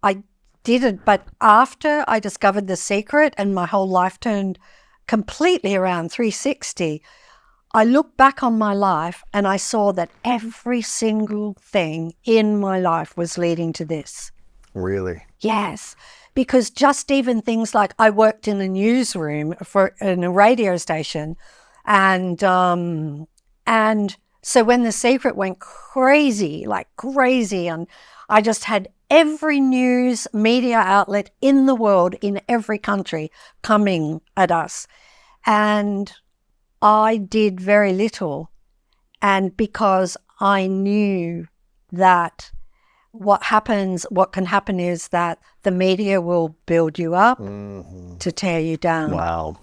did it. But after I discovered The Secret and my whole life turned completely around 360, I looked back on my life and I saw that every single thing in my life was leading to this. Really? Yes, because just even things like I worked in a newsroom in a radio station, and so when The Secret went crazy, and I just had every news media outlet in the world, in every country, coming at us, and I did very little. And because I knew that what can happen is that the media will build you up to tear you down. Wow.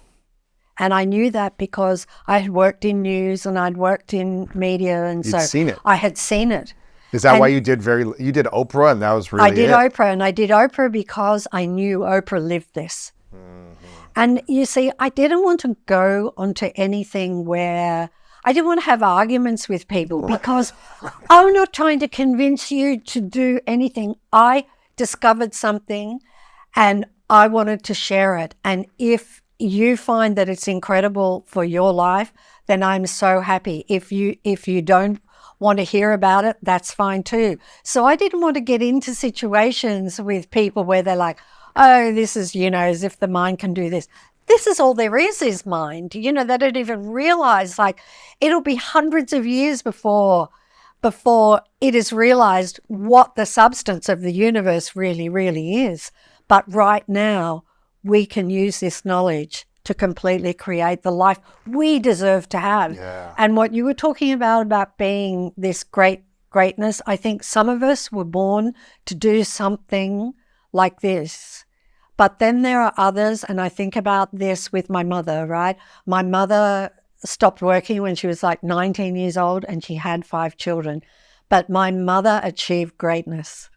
And I knew that because I had worked in news and I'd worked in media, and You'd seen it. I had seen it. Is that And why you did Oprah, and that was really I did it? Oprah, and I did Oprah because I knew Oprah lived this. And you see, I didn't want to go onto anything where I didn't want to have arguments with people, because I'm not trying to convince you to do anything. I discovered something and I wanted to share it. And if you find that it's incredible for your life, then I'm so happy. If you don't want to hear about it, that's fine too. So I didn't want to get into situations with people where they're like, oh, this is, as if the mind can do this. This is all there is mind. They don't even realize, it'll be hundreds of years before it is realized what the substance of the universe really, really is. But right now, we can use this knowledge to completely create the life we deserve to have. Yeah. And what you were talking about being this greatness, I think some of us were born to do something like this. But then there are others, and I think about this with my mother, right? My mother stopped working when she was 19 years old, and she had 5 children. But my mother achieved greatness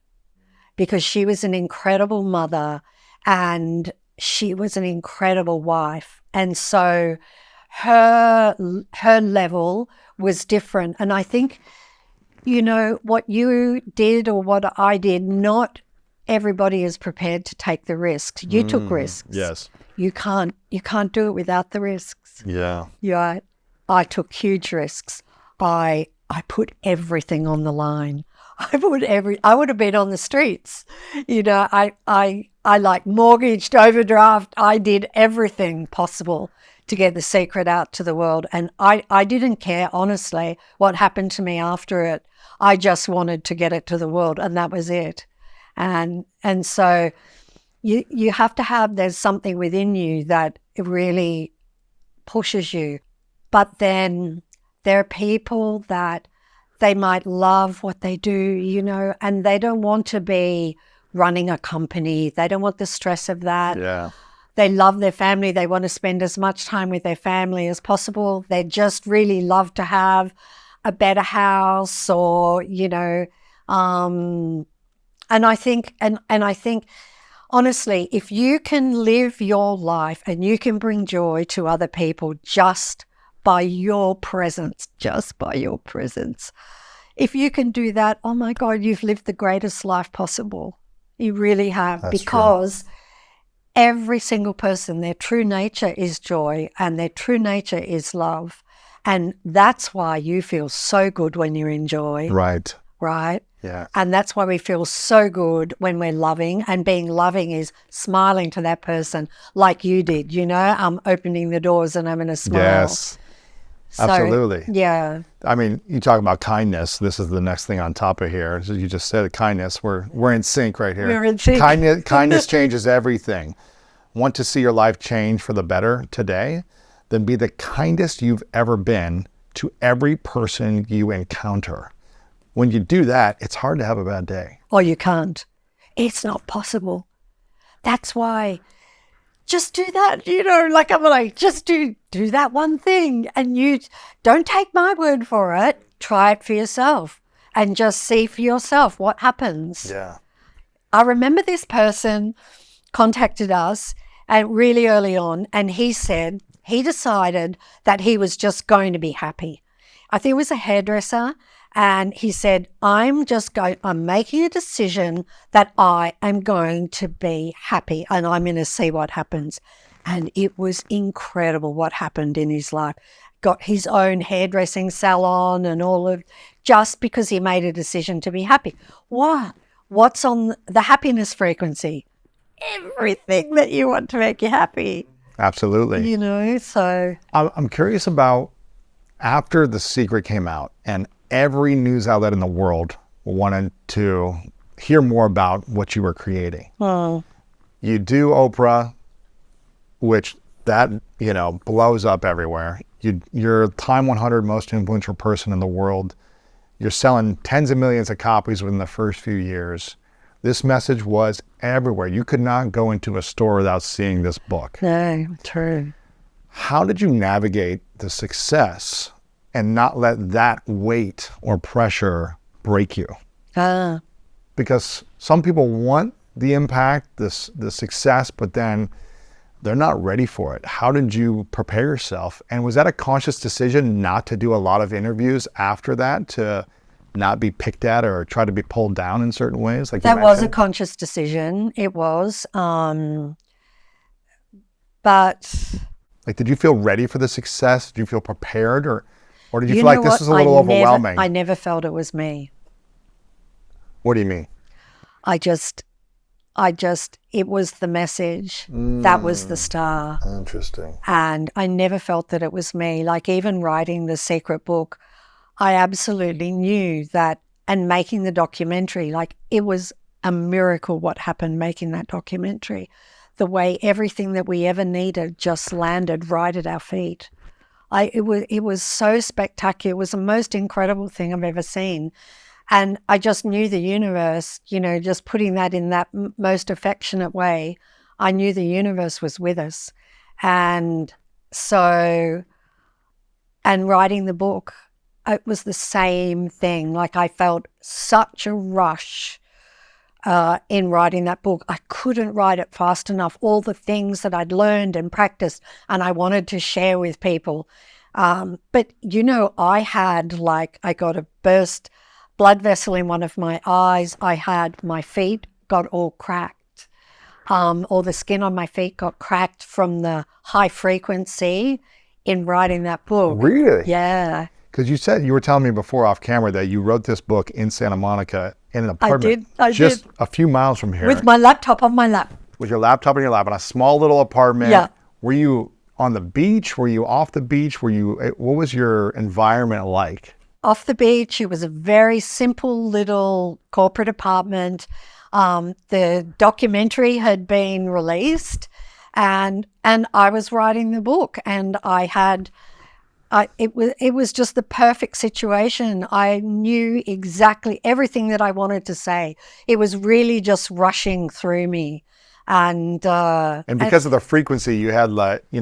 because she was an incredible mother and she was an incredible wife. And so her level was different. And I think, what you did or what I did, not everybody is prepared to take the risks. You took risks. Yes. You can't do it without the risks. Yeah. Yeah. I took huge risks. I put everything on the line. I would have been on the streets. I mortgaged, overdraft. I did everything possible to get The Secret out to the world. And I didn't care, honestly, what happened to me after it. I just wanted to get it to the world, and that was it. And so you have to have, there's something within you that really pushes you. But then there are people that they might love what they do, and they don't want to be running a company. They don't want the stress of that. Yeah. They love their family. They want to spend as much time with their family as possible. They just really love to have a better house, or, and I think, honestly, if you can live your life and you can bring joy to other people just by your presence, if you can do that, oh my God, you've lived the greatest life possible. You really have. That's because every single person, their true nature is joy and their true nature is love. And that's why you feel so good when you're in joy. Right. Right? Yeah. And that's why we feel so good when we're loving, and being loving is smiling to that person like you did, I'm opening the doors and I'm going to smile. Yes. So, absolutely. Yeah. I mean, you talk about kindness. This is the next thing on top of here. So you just said kindness. We're in sync right here. We're in sync. Kindness changes everything. Want to see your life change for the better today? Then be the kindest you've ever been to every person you encounter. When you do that, it's hard to have a bad day. Oh, you can't. It's not possible. That's why just do that, I'm like, just do that one thing, and you don't take my word for it. Try it for yourself and just see for yourself what happens. Yeah. I remember this person contacted us, and really early on. And he said he decided that he was just going to be happy. I think it was a hairdresser. And he said, I'm making a decision that I am going to be happy and I'm going to see what happens. And it was incredible what happened in his life. Got his own hairdressing salon and just because he made a decision to be happy. What's on the happiness frequency? Everything that you want to make you happy. Absolutely. So. I'm curious about after The Secret came out and every news outlet in the world wanted to hear more about what you were creating. You do Oprah, which that, blows up everywhere. You're Time 100 most influential person in the world. You're selling tens of millions of copies within the first few years. This message was everywhere. You could not go into a store without seeing this book. No, true. How did you navigate the success and not let that weight or pressure break you? Because some people want the impact, the success, but then they're not ready for it. How did you prepare yourself? And was that a conscious decision not to do a lot of interviews after that, to not be picked at or try to be pulled down in certain ways? That was a conscious decision. It was. But... did you feel ready for the success? Did you feel prepared? Or did you feel like this is a little overwhelming? I never felt it was me. What do you mean? It was the message. That was the star. Interesting. And I never felt that it was me. Even writing The Secret book, I absolutely knew that, and making the documentary, it was a miracle what happened making that documentary. The way everything that we ever needed just landed right at our feet. It was so spectacular. It was the most incredible thing I've ever seen. And I just knew the universe, just putting that in that most affectionate way, I knew the universe was with us. And writing the book, it was the same thing. I felt such a rush in writing that book. I couldn't write it fast enough. All the things that I'd learned and practiced and I wanted to share with people. But, I had I got a burst blood vessel in one of my eyes. I had my feet got all cracked. All the skin on my feet got cracked from the high frequency in writing that book. Really? Yeah. Because you were telling me before off camera that you wrote this book in Santa Monica in an apartment. I did. Just a few miles from here. With my laptop on my lap. With your laptop on your lap in a small little apartment. Yeah. Were you on the beach? Were you off the beach? What was your environment like? Off the beach. It was a very simple little corporate apartment. The documentary had been released and I was writing the book, and it was just the perfect situation. I knew exactly everything that I wanted to say. It was really just rushing through me. And because of the frequency you had,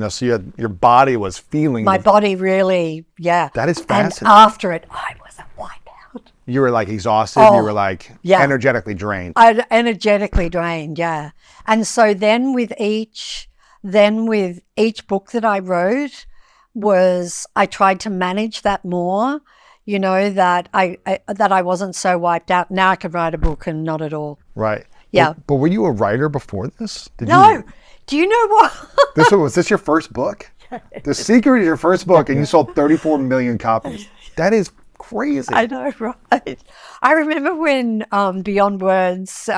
so your body was feeling. My body really, yeah. That is fascinating. And after it, I was a wipeout. You were exhausted. You were energetically drained. Energetically drained, yeah. And so then with each book that I wrote, I tried to manage that more. That I wasn't so wiped out. Now I could write a book and not at all. Right. Yeah. But were you a writer before this? No. Do you know what? Was this your first book? The Secret is your first book, and you sold 34 million copies. That is crazy. I know, right? I remember when Beyond Words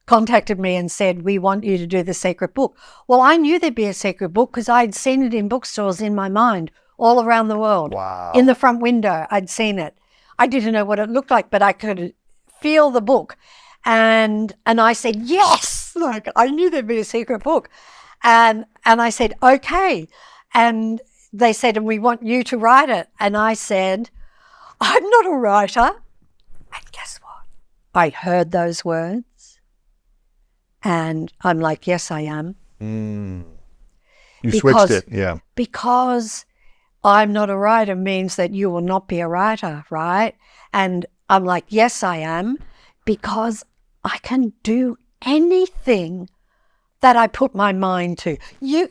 contacted me and said, we want you to do The Secret book. Well, I knew there'd be a secret book because I'd seen it in bookstores in my mind all around the world. Wow. In the front window, I'd seen it. I didn't know what it looked like, but I could feel the book. And I said, yes, I knew there'd be a secret book. And I said, okay. And they said, and we want you to write it. And I said, I'm not a writer. And guess what? I heard those words and I'm like, yes, I am. You switched it, yeah. Because I'm not a writer means that you will not be a writer, right? And I'm like, yes, I am, because I can do anything that I put my mind to. And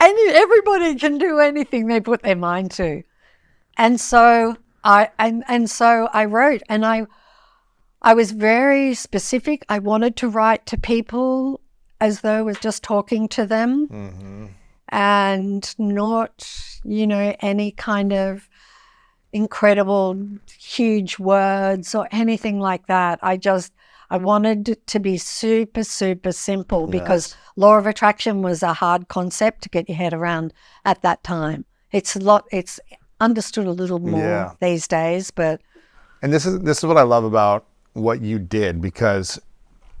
everybody can do anything they put their mind to. And so I wrote, and I was very specific. I wanted to write to people as though I was just talking to them, and not, any kind of incredible, huge words or anything like that. I wanted it to be super, super simple, because law of attraction was a hard concept to get your head around at that time. It's understood a little more these days, but. And this is what I love about what you did, because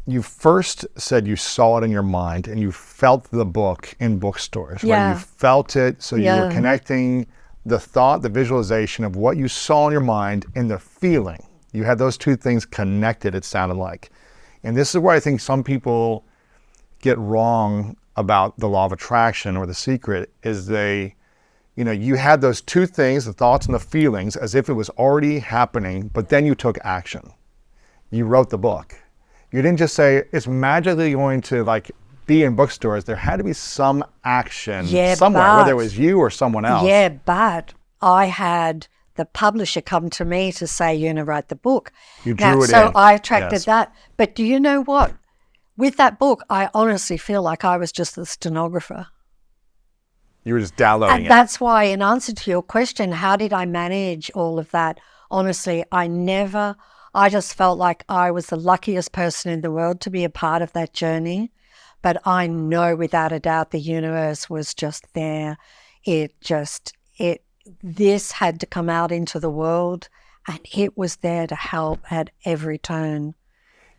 you first said you saw it in your mind and you felt the book in bookstores, right? You felt it, so you were connecting the thought, the visualization of what you saw in your mind and the feeling. You had those two things connected, it sounded like. And this is where I think some people get wrong about the law of attraction or the secret, is you had those two things, the thoughts and the feelings, as if it was already happening, but then you took action. You wrote the book. You didn't just say it's magically going to be in bookstores. There had to be some action somewhere, whether it was you or someone else. Yeah, but I had the publisher come to me to say, you're going to write the book. You drew it in. So I attracted that. But do you know what? With that book, I honestly feel like I was just the stenographer. You were just downloading and it. That's why, in answer to your question, how did I manage all of that? Honestly, I just felt like I was the luckiest person in the world to be a part of that journey. But I know without a doubt the universe was just there. This had to come out into the world, and it was there to help at every turn.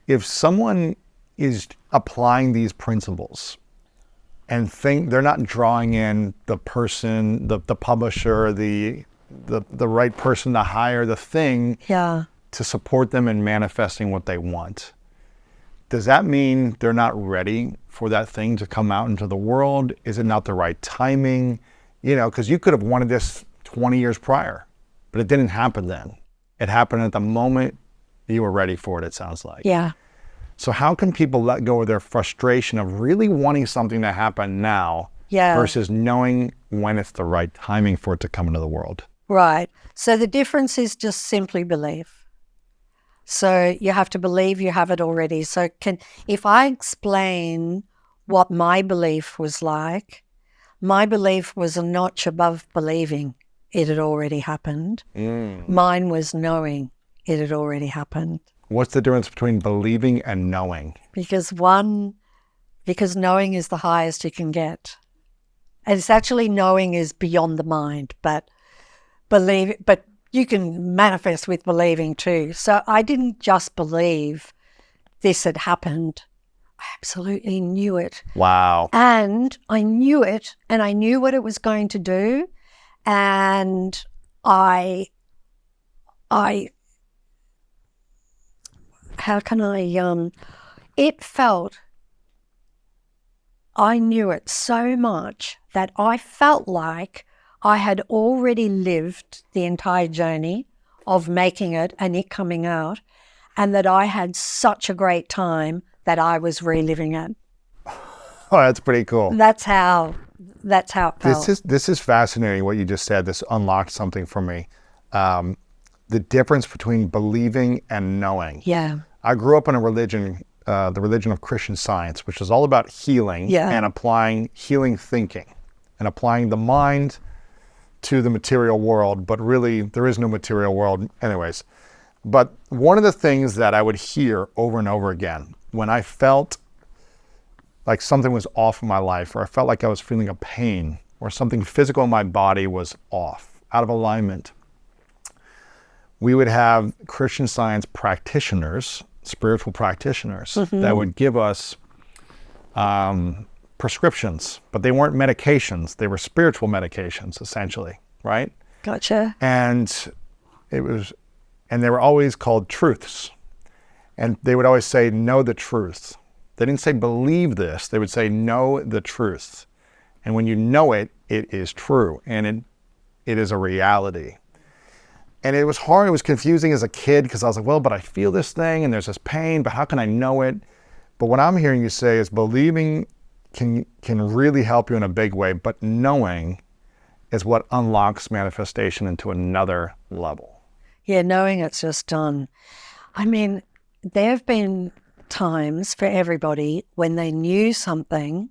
If someone is applying these principles and think they're not drawing in the person, the publisher, the right person to hire, the thing to support them in manifesting what they want, does that mean they're not ready for that thing to come out into the world? Is it not the right timing? Because you could have wanted this 20 years prior, but it didn't happen then. It happened at the moment you were ready for it, it sounds like. Yeah. So how can people let go of their frustration of really wanting something to happen now versus knowing when it's the right timing for it to come into the world? Right. So the difference is just simply believe. So you have to believe you have it already. So if I explain what my belief was like, my belief was a notch above believing it had already happened. Mine was knowing it had already happened. What's the difference between believing and knowing? Because knowing is the highest you can get. And it's actually knowing is beyond the mind, but you can manifest with believing too. So I didn't just believe this had happened. I absolutely knew it. Wow. And I knew it, and I knew what it was going to do. And I knew it so much that I felt like I had already lived the entire journey of making it and it coming out, and that I had such a great time that I was reliving it. Oh, that's pretty cool. That's how it felt. This is fascinating what you just said. This unlocked something for me. The difference between believing and knowing. Yeah. I grew up in a religion, the religion of Christian Science, which is all about healing and applying healing thinking and applying the mind to the material world, but really there is no material world anyways. But one of the things that I would hear over and over again when I felt like something was off in my life, or I felt like I was feeling a pain, or something physical in my body was off, out of alignment, we would have Christian Science practitioners, spiritual practitioners, that would give us prescriptions, but they weren't medications. They were spiritual medications, essentially, right? Gotcha. And they were always called truths. And they would always say, know the truth. They didn't say believe this. They would say, know the truth. And when you know it, it is true. And it is a reality. And it was hard. It was confusing as a kid because I was like, well, but I feel this thing and there's this pain, but how can I know it? But what I'm hearing you say is believing can really help you in a big way, but knowing is what unlocks manifestation into another level. Yeah, knowing it's just done. I mean, there have been times for everybody when they knew something,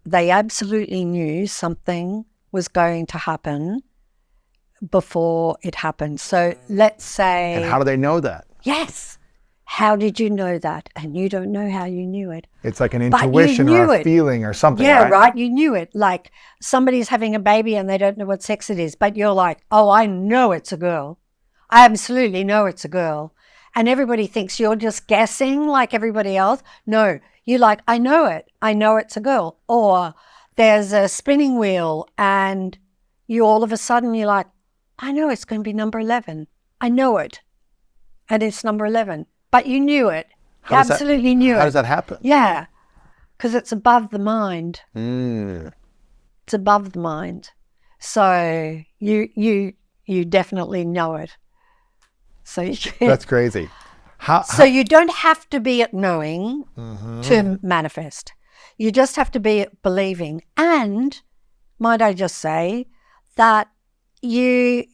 they absolutely knew something was going to happen before it happened. So let's say... And how do they know that? Yes. How did you know that? And you don't know how you knew it. It's like an But you intuition or knew a it. feeling or something, Yeah, right? right. You knew it. Like somebody's having a baby and they don't know what sex it is, but you're like, oh, I know it's a girl. I absolutely know it's a girl. And everybody thinks you're just guessing like everybody else. No, you're like, I know it. I know it's a girl. Or there's a spinning wheel and you all of a sudden you're like, I know it's going to be number 11. I know it. And it's number 11. But you knew it. You absolutely knew it. How does that happen? Yeah, because it's above the mind. Mm. It's above the mind. So you definitely know it. So That's crazy. So you don't have to be at knowing to manifest. You just have to be at believing. And might I just say that you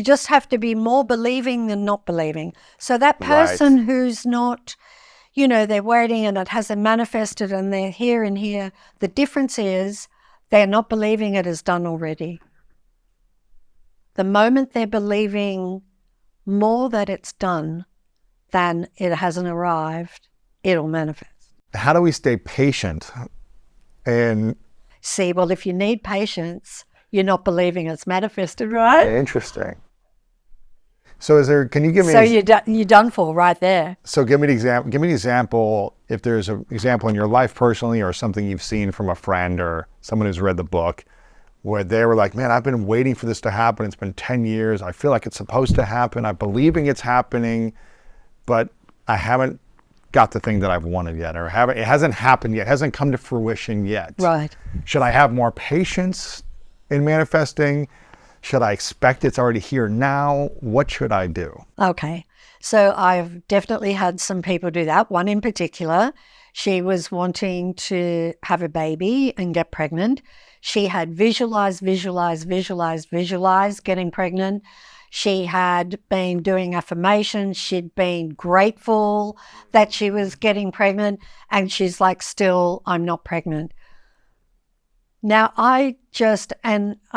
just have to be more believing than not believing. So that person who's not, they're waiting and it hasn't manifested and they're here and here, the difference is they're not believing it is done already. The moment they're believing more that it's done than it hasn't arrived, it'll manifest. How do we stay patient? And See, well, if you need patience, you're not believing it's manifested, right? interesting. So can you give me... So you're done for right there. So give me an example, if there's an example in your life personally or something you've seen from a friend or someone who's read the book where they were like, man, I've been waiting for this to happen. It's been 10 years. I feel like it's supposed to happen. I'm believing it's happening, but I haven't got the thing that I've wanted yet, or it hasn't happened yet, it hasn't come to fruition yet. Right. Should I have more patience in manifesting? Should I expect it's already here now? What should I do? Okay. So I've definitely had some people do that. One in particular, she was wanting to have a baby and get pregnant. She had visualized getting pregnant. She had been doing affirmations. She'd been grateful that she was getting pregnant. And she's like, still, I'm not pregnant. Now, I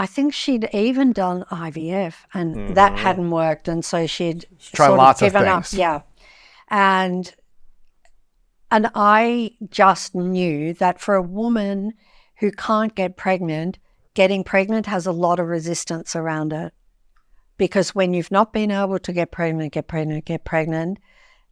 think she'd even done IVF and that hadn't worked. And so she'd tried sort lots of of given things. up. Yeah. And I just knew that for a woman who can't get pregnant, getting pregnant has a lot of resistance around it. Because when you've not been able to get pregnant,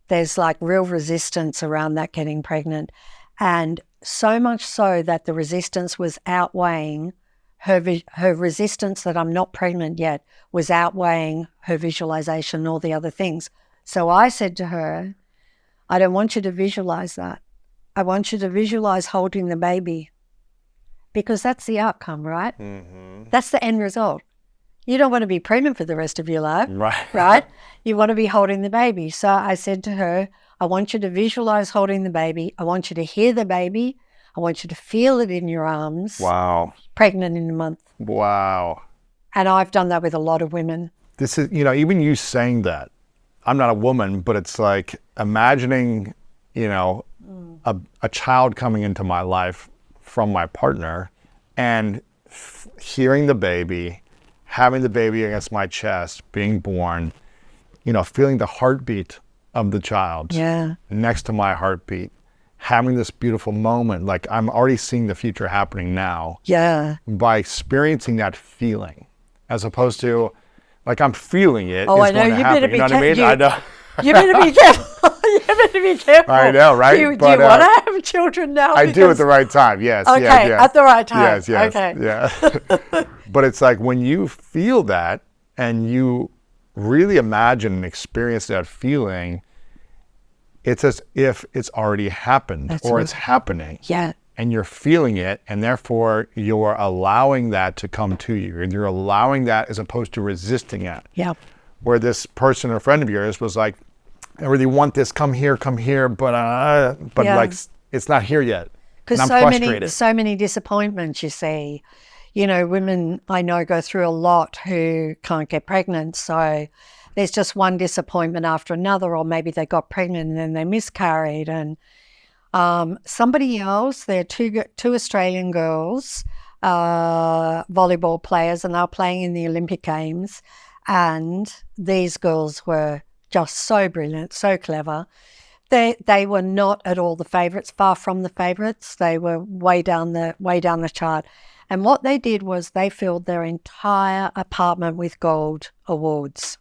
there's like real resistance around that getting pregnant. And so much so that the resistance was outweighing her resistance that I'm not pregnant yet was outweighing her visualization and all the other things. So I said to her, I don't want you to visualize that. I want you to visualize holding the baby because that's the outcome, right? Mm-hmm. That's the end result. You don't want to be pregnant for the rest of your life, right? You want to be holding the baby. So I said to her, I want you to visualize holding the baby. I want you to hear the baby. I want you to feel it in your arms. Wow. Pregnant in a month. Wow. And I've done that with a lot of women. This is, even you saying that, I'm not a woman, but it's like imagining, a child coming into my life from my partner and hearing the baby, having the baby against my chest, being born, feeling the heartbeat of the child next to my heartbeat, having this beautiful moment. Like I'm already seeing the future happening now. Yeah. By experiencing that feeling, as opposed to like I'm feeling it. Oh, it's I know. going to You happen. better be You know what I mean? I know. You better be careful. You better be careful. I know, right? Do you want to have children now? I do at the right time. Yes. Okay, yes. at the right time. Yes. Okay. Yeah. But it's like when you feel that and you really imagine and experience that feeling, it's as if it's already happened. That's or it's happening. Yeah. And you're feeling it, and therefore you're allowing that to come to you. And you're allowing that as opposed to resisting it. Yeah. Where this person, a friend of yours, was like, I really want this, come here, but like, it's not here yet. Because I'm frustrated. so many disappointments, you see. You know, women I know go through a lot who can't get pregnant. So there's just one disappointment after another, or maybe they got pregnant and then they miscarried. And somebody else, there are two Australian girls, volleyball players, and they're playing in the Olympic Games. And these girls were just so brilliant, so clever. They were not at all the favourites, far from the favourites. They were way down the chart. And what they did was they filled their entire apartment with gold awards.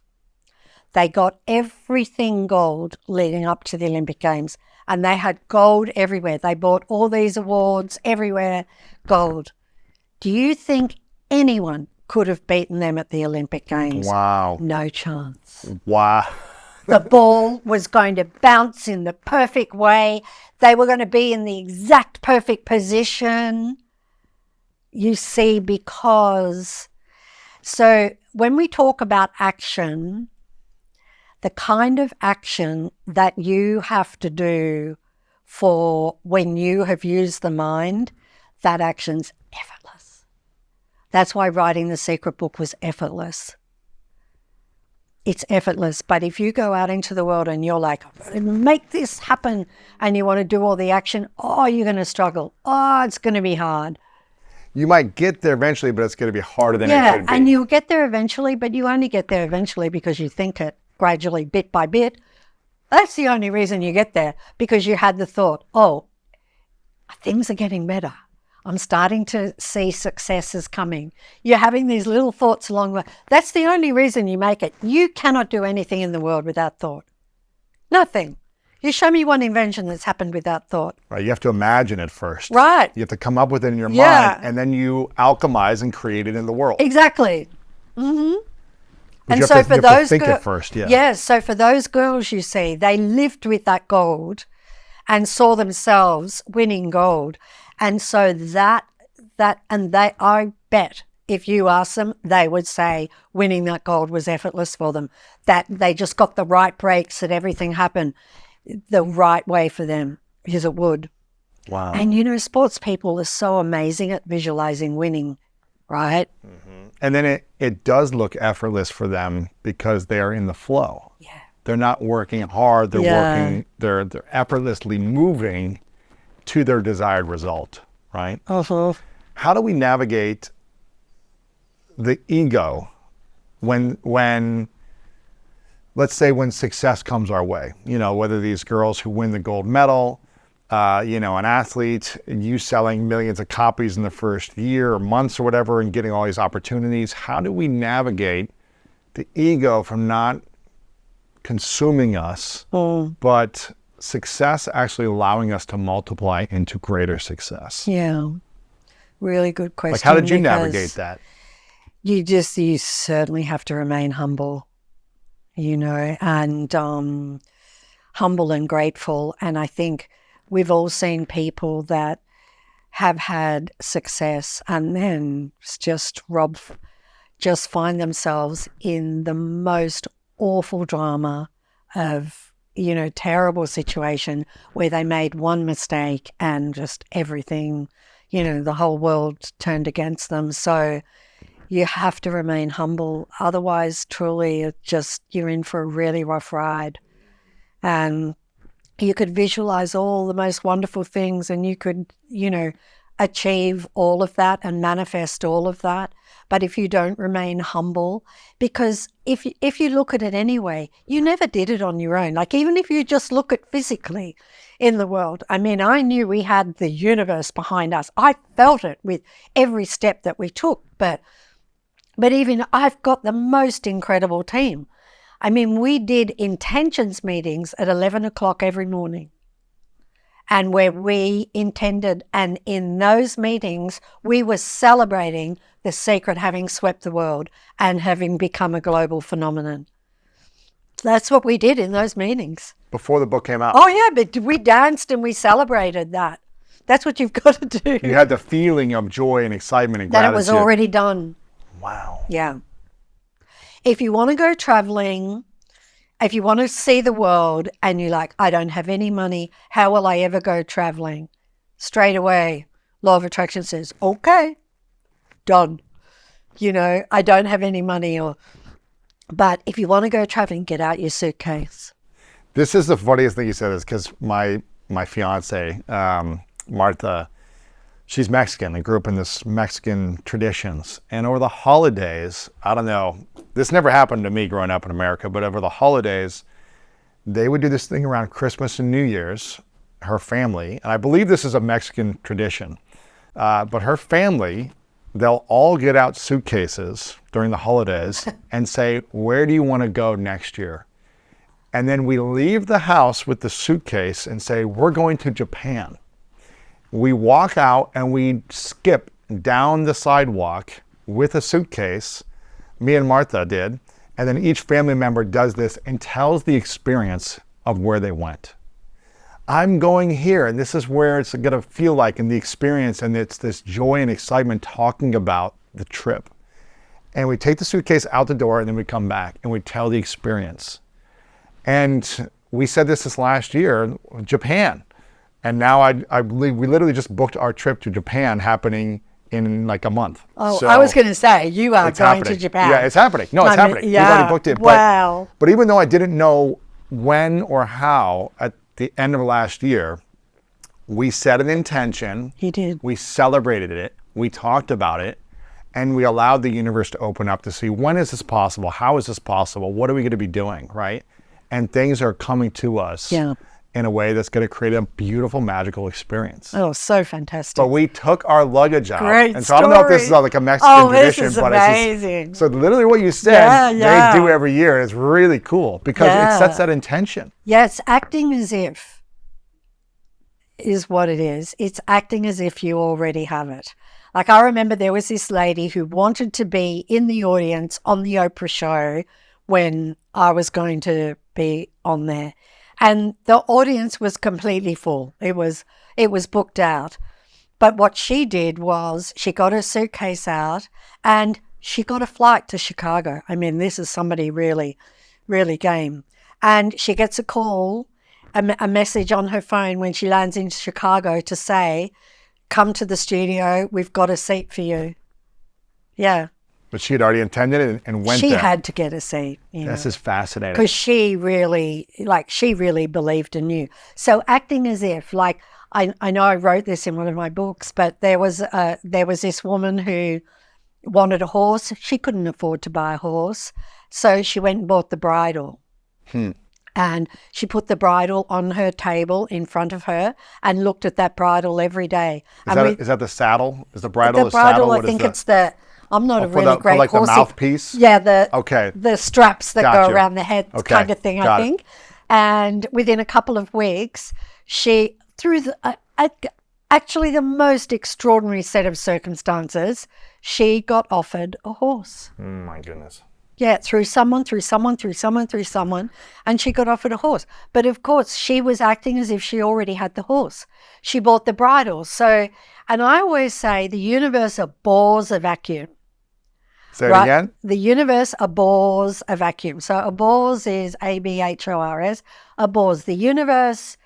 They got everything gold leading up to the Olympic Games, and they had gold everywhere. They bought all these awards everywhere, gold. Do you think anyone could have beaten them at the Olympic Games? Wow. No chance. Wow. The ball was going to bounce in the perfect way. They were going to be in the exact perfect position. You see, because... So when we talk about action, the kind of action that you have to do for when you have used the mind, that action's effortless. That's why writing The Secret Book was effortless. It's effortless. But if you go out into the world and you're like, make this happen, and you want to do all the action, oh, you're going to struggle. Oh, it's going to be hard. You might get there eventually, but it's going to be harder than it could be. And you'll get there eventually, but you only get there eventually because you think it gradually, bit by bit. That's the only reason you get there, because you had the thought, oh, things are getting better. I'm starting to see successes coming. You're having these little thoughts along the way. That's the only reason you make it. You cannot do anything in the world without thought. Nothing. You show me one invention that's happened without thought. Right. You have to imagine it first. Right. You have to come up with it in your Yeah. mind, and then you alchemize and create it in the world. Exactly. Mm-hmm. But And you so have to, for you have to those think it girls, first, yeah. yes. So for those girls, you see, they lived with that gold, and saw themselves winning gold, and so I bet if you ask them, they would say winning that gold was effortless for them. That they just got the right breaks, that everything happened the right way for them, because it would. Wow. And you know, sports people are so amazing at visualizing winning, right? Mm-hmm. And then it does look effortless for them because they're in the flow. Yeah. They're not working hard. They're effortlessly moving to their desired result, right? Uh-huh. How do we navigate the ego when let's say when success comes our way, you know, whether these girls who win the gold medal, you know, an athlete, you selling millions of copies in the first year or months or whatever and getting all these opportunities. How do we navigate the ego from not consuming us, but success actually allowing us to multiply into greater success? Yeah. Really good question. Like, how did you navigate that? You certainly have to remain humble, you know, and humble and grateful. And I think we've all seen people that have had success and then just find themselves in the most awful drama of, you know, terrible situation where they made one mistake and just everything, you know, the whole world turned against them. So you have to remain humble. Otherwise, truly, you're in for a really rough ride. And you could visualize all the most wonderful things, and you could, you know, achieve all of that and manifest all of that. But if you don't remain humble, because if you look at it anyway, you never did it on your own. Like, even if you just look at physically in the world, I mean, I knew we had the universe behind us. I felt it with every step that we took. But even I've got the most incredible team. I mean, we did intentions meetings at 11 o'clock every morning. And where we intended, and in those meetings, we were celebrating The Secret having swept the world and having become a global phenomenon. That's what we did in those meetings. Before the book came out. Oh, yeah, but we danced and we celebrated that. That's what you've got to do. You had the feeling of joy and excitement and that gratitude. It was already done. Wow. Yeah. If you want to go traveling, if you want to see the world and you're like, I don't have any money, how will I ever go traveling? straight away, law of attraction says, okay, done. You know, I don't have any money but if you want to go traveling, get out your suitcase. This is the funniest thing you said is because my fiance, Martha, she's Mexican and grew up in this Mexican traditions. And over the holidays, I don't know, this never happened to me growing up in America, but over the holidays, they would do this thing around Christmas and New Year's, her family, and I believe this is a Mexican tradition, but her family, they'll all get out suitcases during the holidays and say, where do you want to go next year? And then we leave the house with the suitcase and say, we're going to Japan. We walk out and we skip down the sidewalk with a suitcase, me and Martha did, and then each family member does this and tells the experience of where they went. I'm going here, and this is where it's going to feel like in the experience, and it's this joy and excitement talking about the trip. And we take the suitcase out the door, and then we come back, and we tell the experience. And we said this last year, Japan. And now I believe we literally just booked our trip to Japan happening in like a month. Oh, So I was going to say, you are it's going happening. to Japan. Yeah, it's happening. No, it's happening. Yeah. We've already booked it. Wow. But even though I didn't know when or how at the end of last year, we set an intention. He did. We celebrated it. We talked about it. And we allowed the universe to open up to see, when is this possible? How is this possible? What are we going to be doing, right? And things are coming to us in a way that's going to create a beautiful, magical experience. Oh, so fantastic. But we took our luggage out. Great and so I don't know if this is story. like a Mexican tradition. This is but amazing. So literally what you said, Yeah. they do every year. It's really cool because it sets that intention. Yes, acting as if is what it is. It's acting as if you already have it. Like I remember there was this lady who wanted to be in the audience on the Oprah show when I was going to be on there. And the audience was completely full. It was booked out. But what she did was she got her suitcase out and she got a flight to Chicago. I mean, this is somebody really, really game. And she gets a call, a message on her phone when she lands in Chicago to say, come to the studio, we've got a seat for you. Yeah. But she had already intended it and went there. She had to get a seat. This is fascinating. Because she really believed in you. So acting as if, like, I know I wrote this in one of my books, but there was this woman who wanted a horse. She couldn't afford to buy a horse. So she went and bought the bridle. And she put the bridle on her table in front of her and looked at that bridle every day. Is that the saddle? Is the bridle the bridle? saddle? I think it's the... I'm not a really for great like horsey. the mouthpiece? Yeah, the straps that go around the head kind of thing, I think. And within a couple of weeks, she, through actually the most extraordinary set of circumstances, she got offered a horse. My goodness. Yeah, through someone, and she got offered a horse. But of course, she was acting as if she already had the horse. She bought the bridle. So, and I always say the universe abhors a vacuum. Say it again? The universe abhors a vacuum. So abhors is A-B-H-O-R-S, abhors. The universe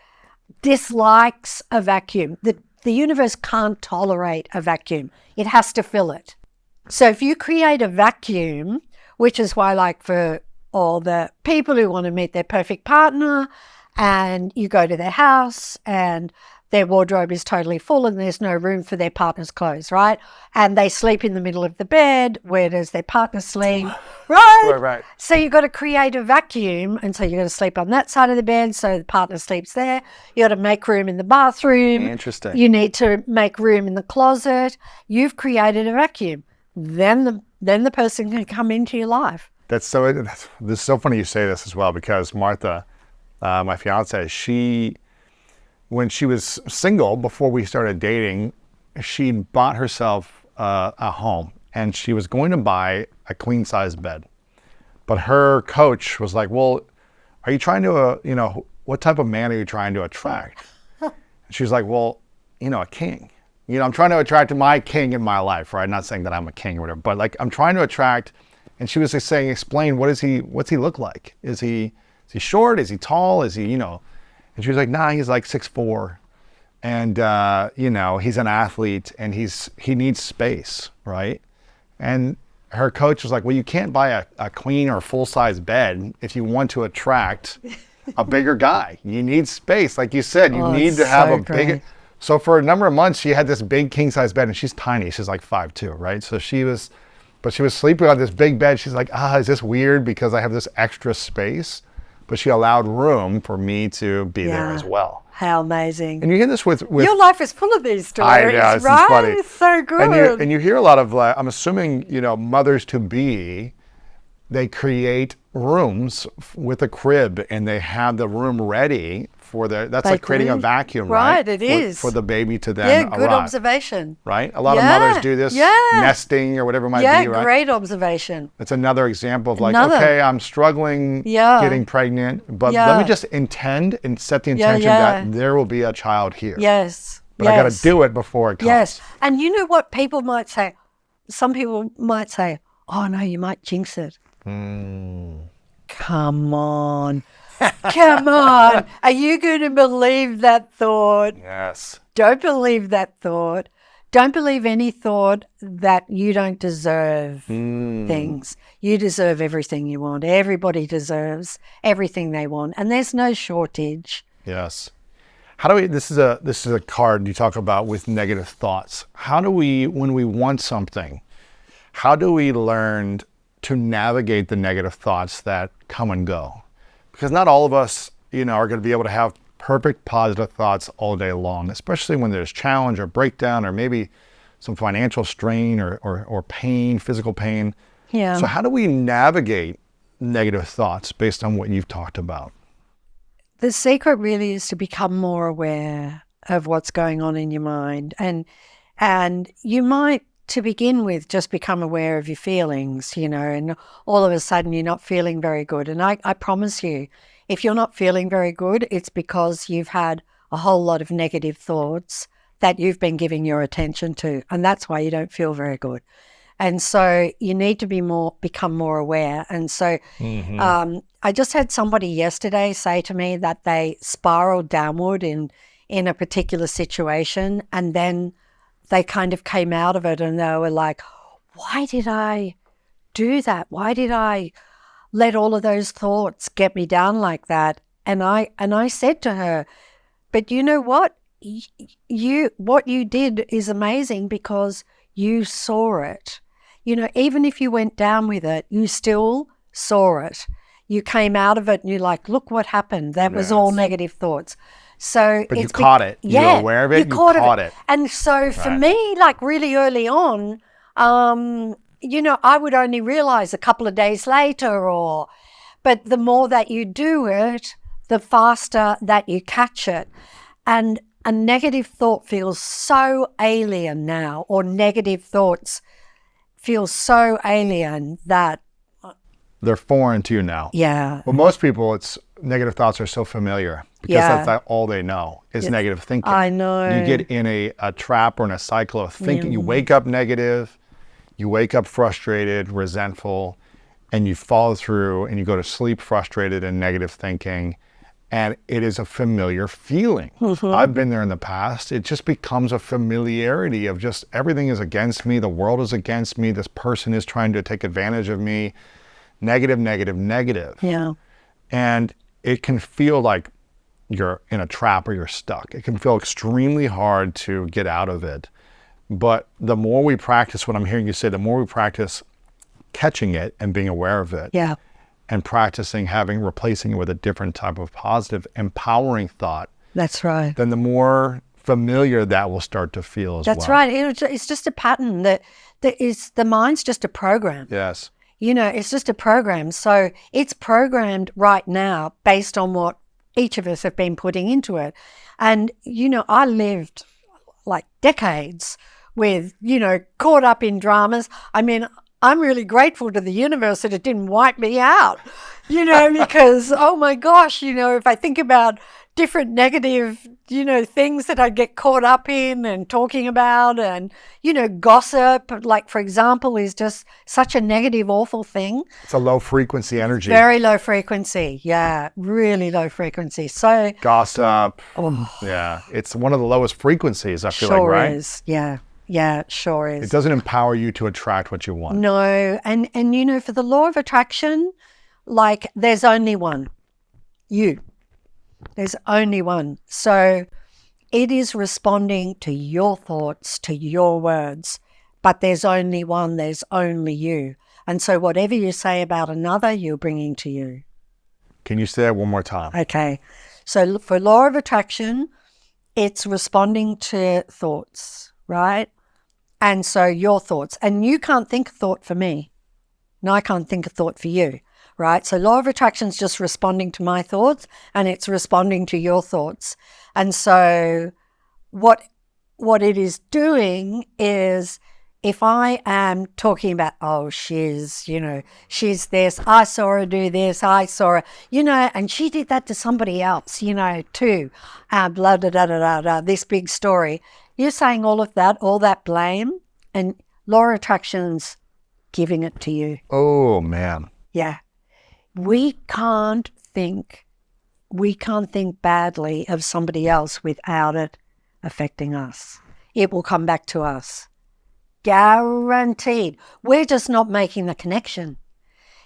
dislikes a vacuum. The universe can't tolerate a vacuum. It has to fill it. So if you create a vacuum, which is why, like, for all the people who want to meet their perfect partner and you go to their house and their wardrobe is totally full and there's no room for their partner's clothes, right? And they sleep in the middle of the bed. Where does their partner sleep? Right? Right. So you've got to create a vacuum, and so you're going to sleep on that side of the bed so the partner sleeps there. You got to make room in the bathroom. Interesting. You need to make room in the closet. You've created a vacuum. Then the person can come into your life. This is so funny you say this as well, because Martha, my fiance, when she was single before we started dating, she bought herself a home and she was going to buy a queen size bed. But her coach was like, well, are you trying to, what type of man are you trying to attract? And she was like, well, a king. I'm trying to attract my king in my life, right? Not saying that I'm a king or whatever, but like I'm trying to attract. And she was just saying, explain, what's he look like? Is he short? Is he tall? Is he, And she was like, nah, he's like 6'4", And, he's an athlete and he needs space, right? And her coach was like, well, you can't buy a queen or full-size bed if you want to attract a bigger guy. You need space. Like you said, you need to have a bigger. So for a number of months, she had this big king-size bed, and she's tiny. She's like 5'2", right? So she was sleeping on this big bed. She's like, is this weird because I have this extra space? But she allowed room for me to be there as well. How amazing. And you hear this with your life is full of these stories, I know, it's right? funny. It's so good. And you hear a lot of, I'm assuming, mothers-to-be, they create rooms with a crib and they have the room ready for that's like creating a vacuum, right? Right, it is. For the baby to then good arrive. Observation. Right? A lot of mothers do this, nesting or whatever it might be, right? Yeah, great observation. It's another example of okay, I'm struggling getting pregnant, but let me just intend and set the intention that there will be a child here. Yes. But I got to do it before it comes. Yes. And you know what people might say? Some people might say, oh no, you might jinx it. Come on. Come on. Are you going to believe that thought? Yes. Don't believe that thought. Don't believe any thought that you don't deserve things. You deserve everything you want. Everybody deserves everything they want. And there's no shortage. Yes. How do we, this is a card you talk about with negative thoughts. How do we, when we want something, how do we learn to navigate the negative thoughts that come and go? Because not all of us, are going to be able to have perfect positive thoughts all day long, especially when there's challenge or breakdown or maybe some financial strain or pain, physical pain. Yeah. So how do we navigate negative thoughts based on what you've talked about? The secret really is to become more aware of what's going on in your mind. And you might, to begin with, just become aware of your feelings, and all of a sudden you're not feeling very good. And I promise you, if you're not feeling very good, it's because you've had a whole lot of negative thoughts that you've been giving your attention to. And that's why you don't feel very good. And so you need to become more aware. And so I just had somebody yesterday say to me that they spiraled downward in a particular situation, and then they kind of came out of it and they were like, why did I do that? Why did I let all of those thoughts get me down like that? And I said to her, but you know what? What you did is amazing because you saw it. Even if you went down with it, you still saw it. You came out of it and you're like, look what happened. That was all negative thoughts. So but you caught it. You were aware of it. You caught it. And so for me, like really early on, I would only realize a couple of days later but the more that you do it, the faster that you catch it. And a negative thought feels so alien now, or negative thoughts feel so alien that they're foreign to you now. Yeah. Well, most people, negative thoughts are so familiar because that's all they know is negative thinking. I know. You get in a trap or in a cycle of thinking. You wake up negative, you wake up frustrated, resentful, and you follow through and you go to sleep frustrated and negative thinking. And it is a familiar feeling. I've been there in the past. It just becomes a familiarity of just everything is against me. The world is against me. This person is trying to take advantage of me. Negative, negative, negative. Yeah. And it can feel like you're in a trap or you're stuck. It can feel extremely hard to get out of it. But the more we practice, what I'm hearing you say, the more we practice catching it and being aware of it. Yeah. And practicing replacing it with a different type of positive, empowering thought. That's right. Then the more familiar that will start to feel as well. That's right. It's just a pattern that is, the mind's just a program. Yes. It's just a program. So it's programmed right now based on what each of us have been putting into it. And, I lived like decades with, caught up in dramas. I mean, I'm really grateful to the universe that it didn't wipe me out, because, oh my gosh, if I think about different negative, things that I get caught up in and talking about, and, gossip, like, for example, is just such a negative, awful thing. It's a low frequency energy. Very low frequency. Yeah, really low frequency. So Gossip. Yeah. It's one of the lowest frequencies, I feel like, sure right? is. Yeah. Yeah, it sure is. It doesn't empower you to attract what you want. No. And for the law of attraction, like, there's only one. You. There's only one. So it is responding to your thoughts, to your words, but there's only one, there's only you. And so whatever you say about another, you're bringing to you. Can you say that one more time? Okay. So for law of attraction, it's responding to thoughts, right? And so your thoughts, and you can't think a thought for me, and I can't think a thought for you, right? So law of attraction is just responding to my thoughts, and it's responding to your thoughts. And so what it is doing is, if I am talking about, oh, she's this, I saw her do this, I saw her, and she did that to somebody else, too, blah, blah, blah, blah, blah, blah, this big story. You're saying all of that, all that blame, and law of attraction's giving it to you. Oh, man. Yeah. We can't think badly of somebody else without it affecting us. It will come back to us. Guaranteed. We're just not making the connection,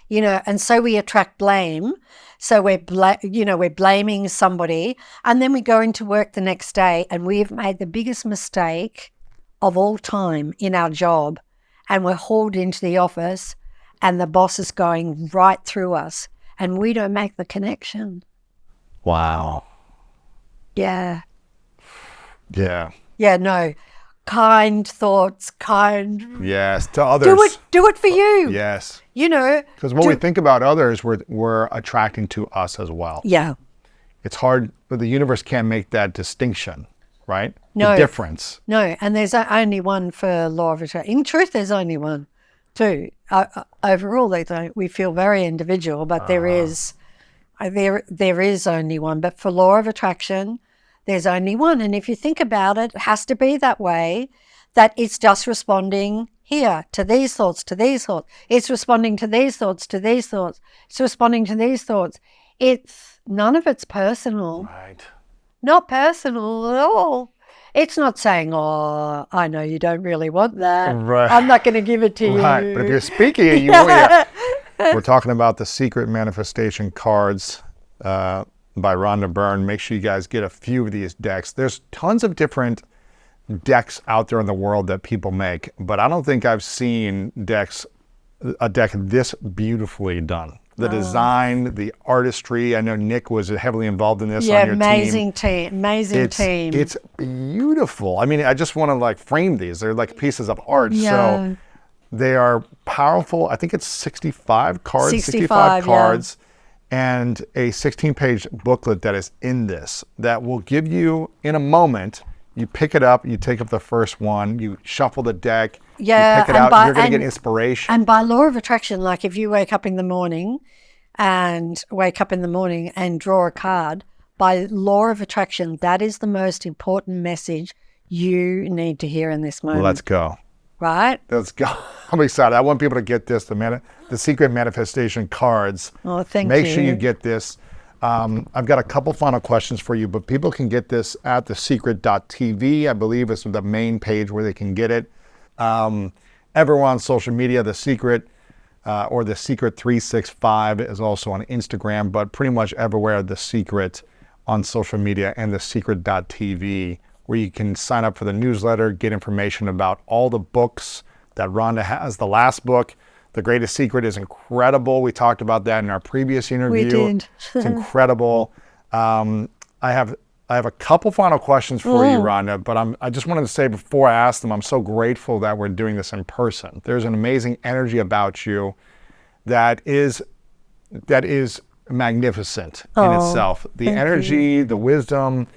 and so we attract blame. So we're blaming somebody, and then we go into work the next day and we've made the biggest mistake of all time in our job, and we're hauled into the office and the boss is going right through us and we don't make the connection. Wow. Yeah. Yeah. Yeah, no. Kind thoughts, Yes, to others. Do it for you. Yes. Because When we think about others, we're attracting to us as well. Yeah. It's hard, but the universe can't make that distinction, right? No. The difference. No, and there's only one for law of attraction. In truth, there's only one too. Overall, we feel very individual, but there is only one. But for law of attraction, there's only one. And if you think about it, it has to be that way, that it's just responding here to these thoughts, to these thoughts. It's responding to these thoughts, to these thoughts. It's responding to these thoughts. None of it's personal. Right. Not personal at all. It's not saying, oh, I know you don't really want that. Right. I'm not going to give it to you. Right. But if you're speaking it, you will. Yeah. We're talking about the Secret Manifestation Cards by Rhonda Byrne. Make sure you guys get a few of these decks. There's tons of different decks out there in the world that people make, but I don't think I've seen a deck this beautifully done. The design, the artistry. I know Nick was heavily involved in this on your amazing team. Amazing team. It's beautiful. I mean, I just want to frame these. They're like pieces of art. Yeah. So they are powerful. I think it's 65 cards. 65 cards. And a 16-page booklet that is in this that will give you, in a moment, you pick it up, you take up the first one, you shuffle the deck, you pick it out, you're going to get inspiration. And by law of attraction, like if you wake up in the morning and draw a card, by law of attraction, that is the most important message you need to hear in this moment. Let's go. Right? Let's go. I'm excited. I want people to get this, the Secret Manifestation Cards. Oh, thank you. Make sure you get this. I've got a couple final questions for you, but people can get this at thesecret.tv. I believe it's the main page where they can get it. Everywhere on social media, The Secret or The Secret 365 is also on Instagram, but pretty much everywhere The Secret on social media and thesecret.tv, where you can sign up for the newsletter, get information about all the books that Rhonda has. The last book, The Greatest Secret, is incredible. We talked about that in our previous interview. We did. It's incredible. I have a couple final questions for you, Rhonda, but I just wanted to say before I ask them, I'm so grateful that we're doing this in person. There's an amazing energy about you that is magnificent in itself. The energy, the wisdom,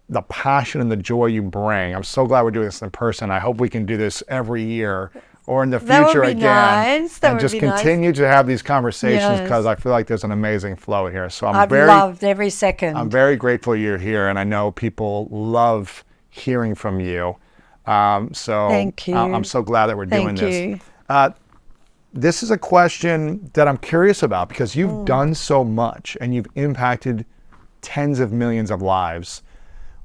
the passion and the joy you bring. I'm so glad we're doing this in person. I hope we can do this every year or in the That would future be again, nice. That and would just be nice. continue to have these conversations Yes. because I feel like there's an amazing flow here. So I've loved every second. I'm very grateful you're here, and I know people love hearing from you. So Thank you. I'm so glad that we're doing Thank this. you. This is a question that I'm curious about because you've done so much and you've impacted tens of millions of lives.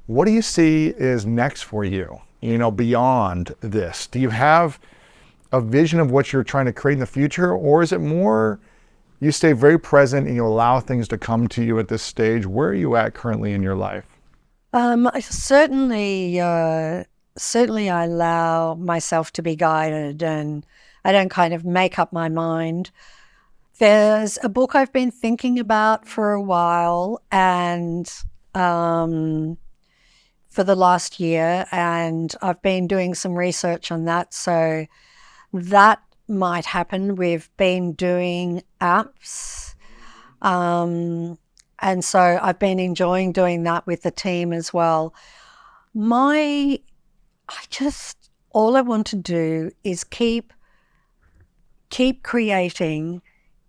What do you see is next for you, beyond this? Do you have a vision of what you're trying to create in the future, or is it more you stay very present and you allow things to come to you at this stage? Where are you at currently in your life? Certainly I allow myself to be guided, and I don't kind of make up my mind. There's a book I've been thinking about for a while, and for the last year, and I've been doing some research on that. So that might happen. We've been doing apps. And so I've been enjoying doing that with the team as well. All I want to do is keep creating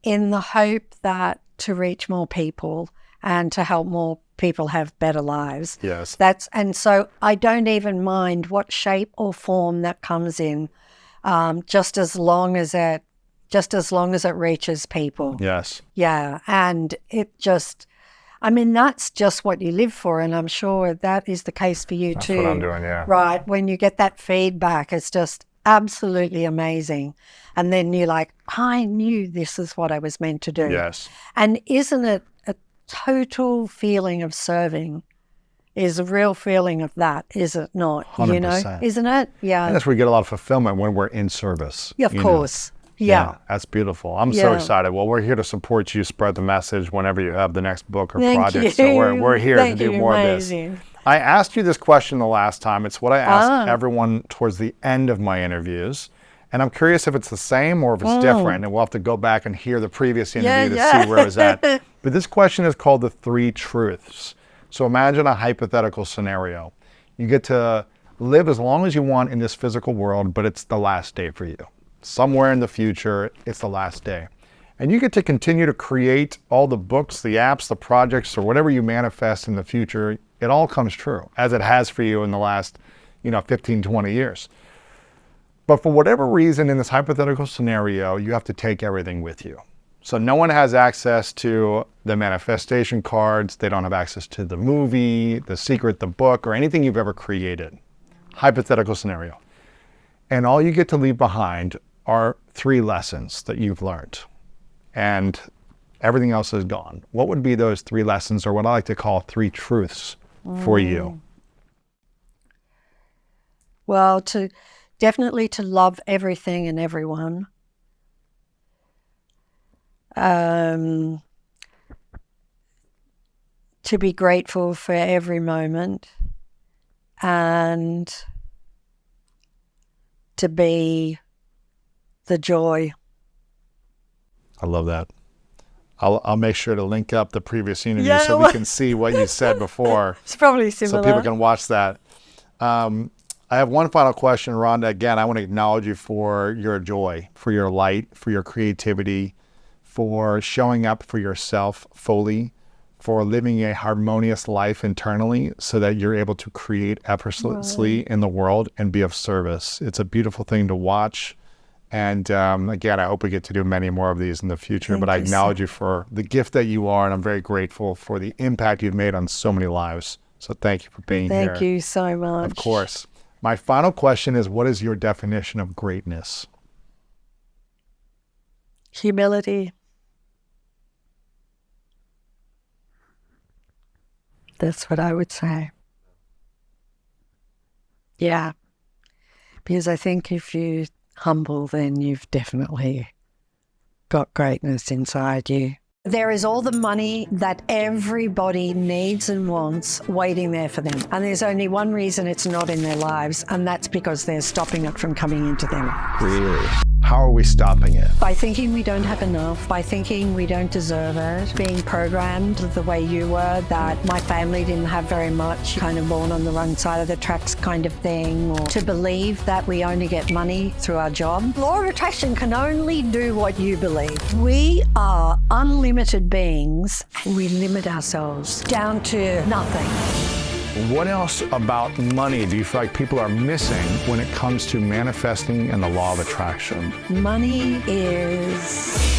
in the hope that to reach more people and to help more people have better lives. Yes. And so I don't even mind what shape or form that comes in, just as long as it reaches people. Yes. Yeah. And that's just what you live for. And I'm sure that is the case for you too. That's what I'm doing, yeah. Right. When you get that feedback, it's just absolutely amazing. And then you're like, I knew this is what I was meant to do. Yes. And isn't it a total feeling of serving? Is a real feeling of that, is it not? 100%. Isn't it? Yeah. And that's where we get a lot of fulfillment when we're in service. Yeah, of course. Yeah. That's beautiful. I'm so excited. Well, we're here to support you, spread the message whenever you have the next book or project. So we're here to do more of this. I asked you this question the last time. It's what I ask everyone towards the end of my interviews. And I'm curious if it's the same or if it's different. And we'll have to go back and hear the previous interview to see where I was at. But this question is called the 3 truths. So imagine a hypothetical scenario. You get to live as long as you want in this physical world, but it's the last day for you. Somewhere in the future, it's the last day. And you get to continue to create all the books, the apps, the projects, or whatever you manifest in the future. It all comes true, as it has for you in the last 15, 20 years. But for whatever reason, in this hypothetical scenario, you have to take everything with you. So no one has access to the manifestation cards. They don't have access to the movie, the secret, the book, or anything you've ever created. Hypothetical scenario. And all you get to leave behind are 3 lessons that you've learned. And everything else is gone. What would be those 3 lessons, or what I like to call 3 truths for you? Well, definitely to love everything and everyone. To be grateful for every moment, and to be the joy. I love that. I'll make sure to link up the previous interview so we can see what you said before. It's probably similar. So people can watch that. I have one final question, Rhonda. Again, I want to acknowledge you for your joy, for your light, for your creativity, for showing up for yourself fully, for living a harmonious life internally so that you're able to create effortlessly in the world and be of service. It's a beautiful thing to watch. And again, I hope we get to do many more of these in the future, but I acknowledge you for the gift that you are, and I'm very grateful for the impact you've made on so many lives. So thank you for being here. Thank you so much. Of course. My final question is, what is your definition of greatness? Humility. That's what I would say. Yeah. Because I think if you're humble, then you've definitely got greatness inside you. There is all the money that everybody needs and wants waiting there for them. And there's only one reason it's not in their lives, and that's because they're stopping it from coming into them. Really? How are we stopping it? By thinking we don't have enough, by thinking we don't deserve it, being programmed the way you were, that my family didn't have very much, kind of born on the wrong side of the tracks kind of thing, or to believe that we only get money through our job. Law of attraction can only do what you believe. We are unlimited beings, and we limit ourselves down to nothing. What else about money do you feel like people are missing when it comes to manifesting and the law of attraction? Money is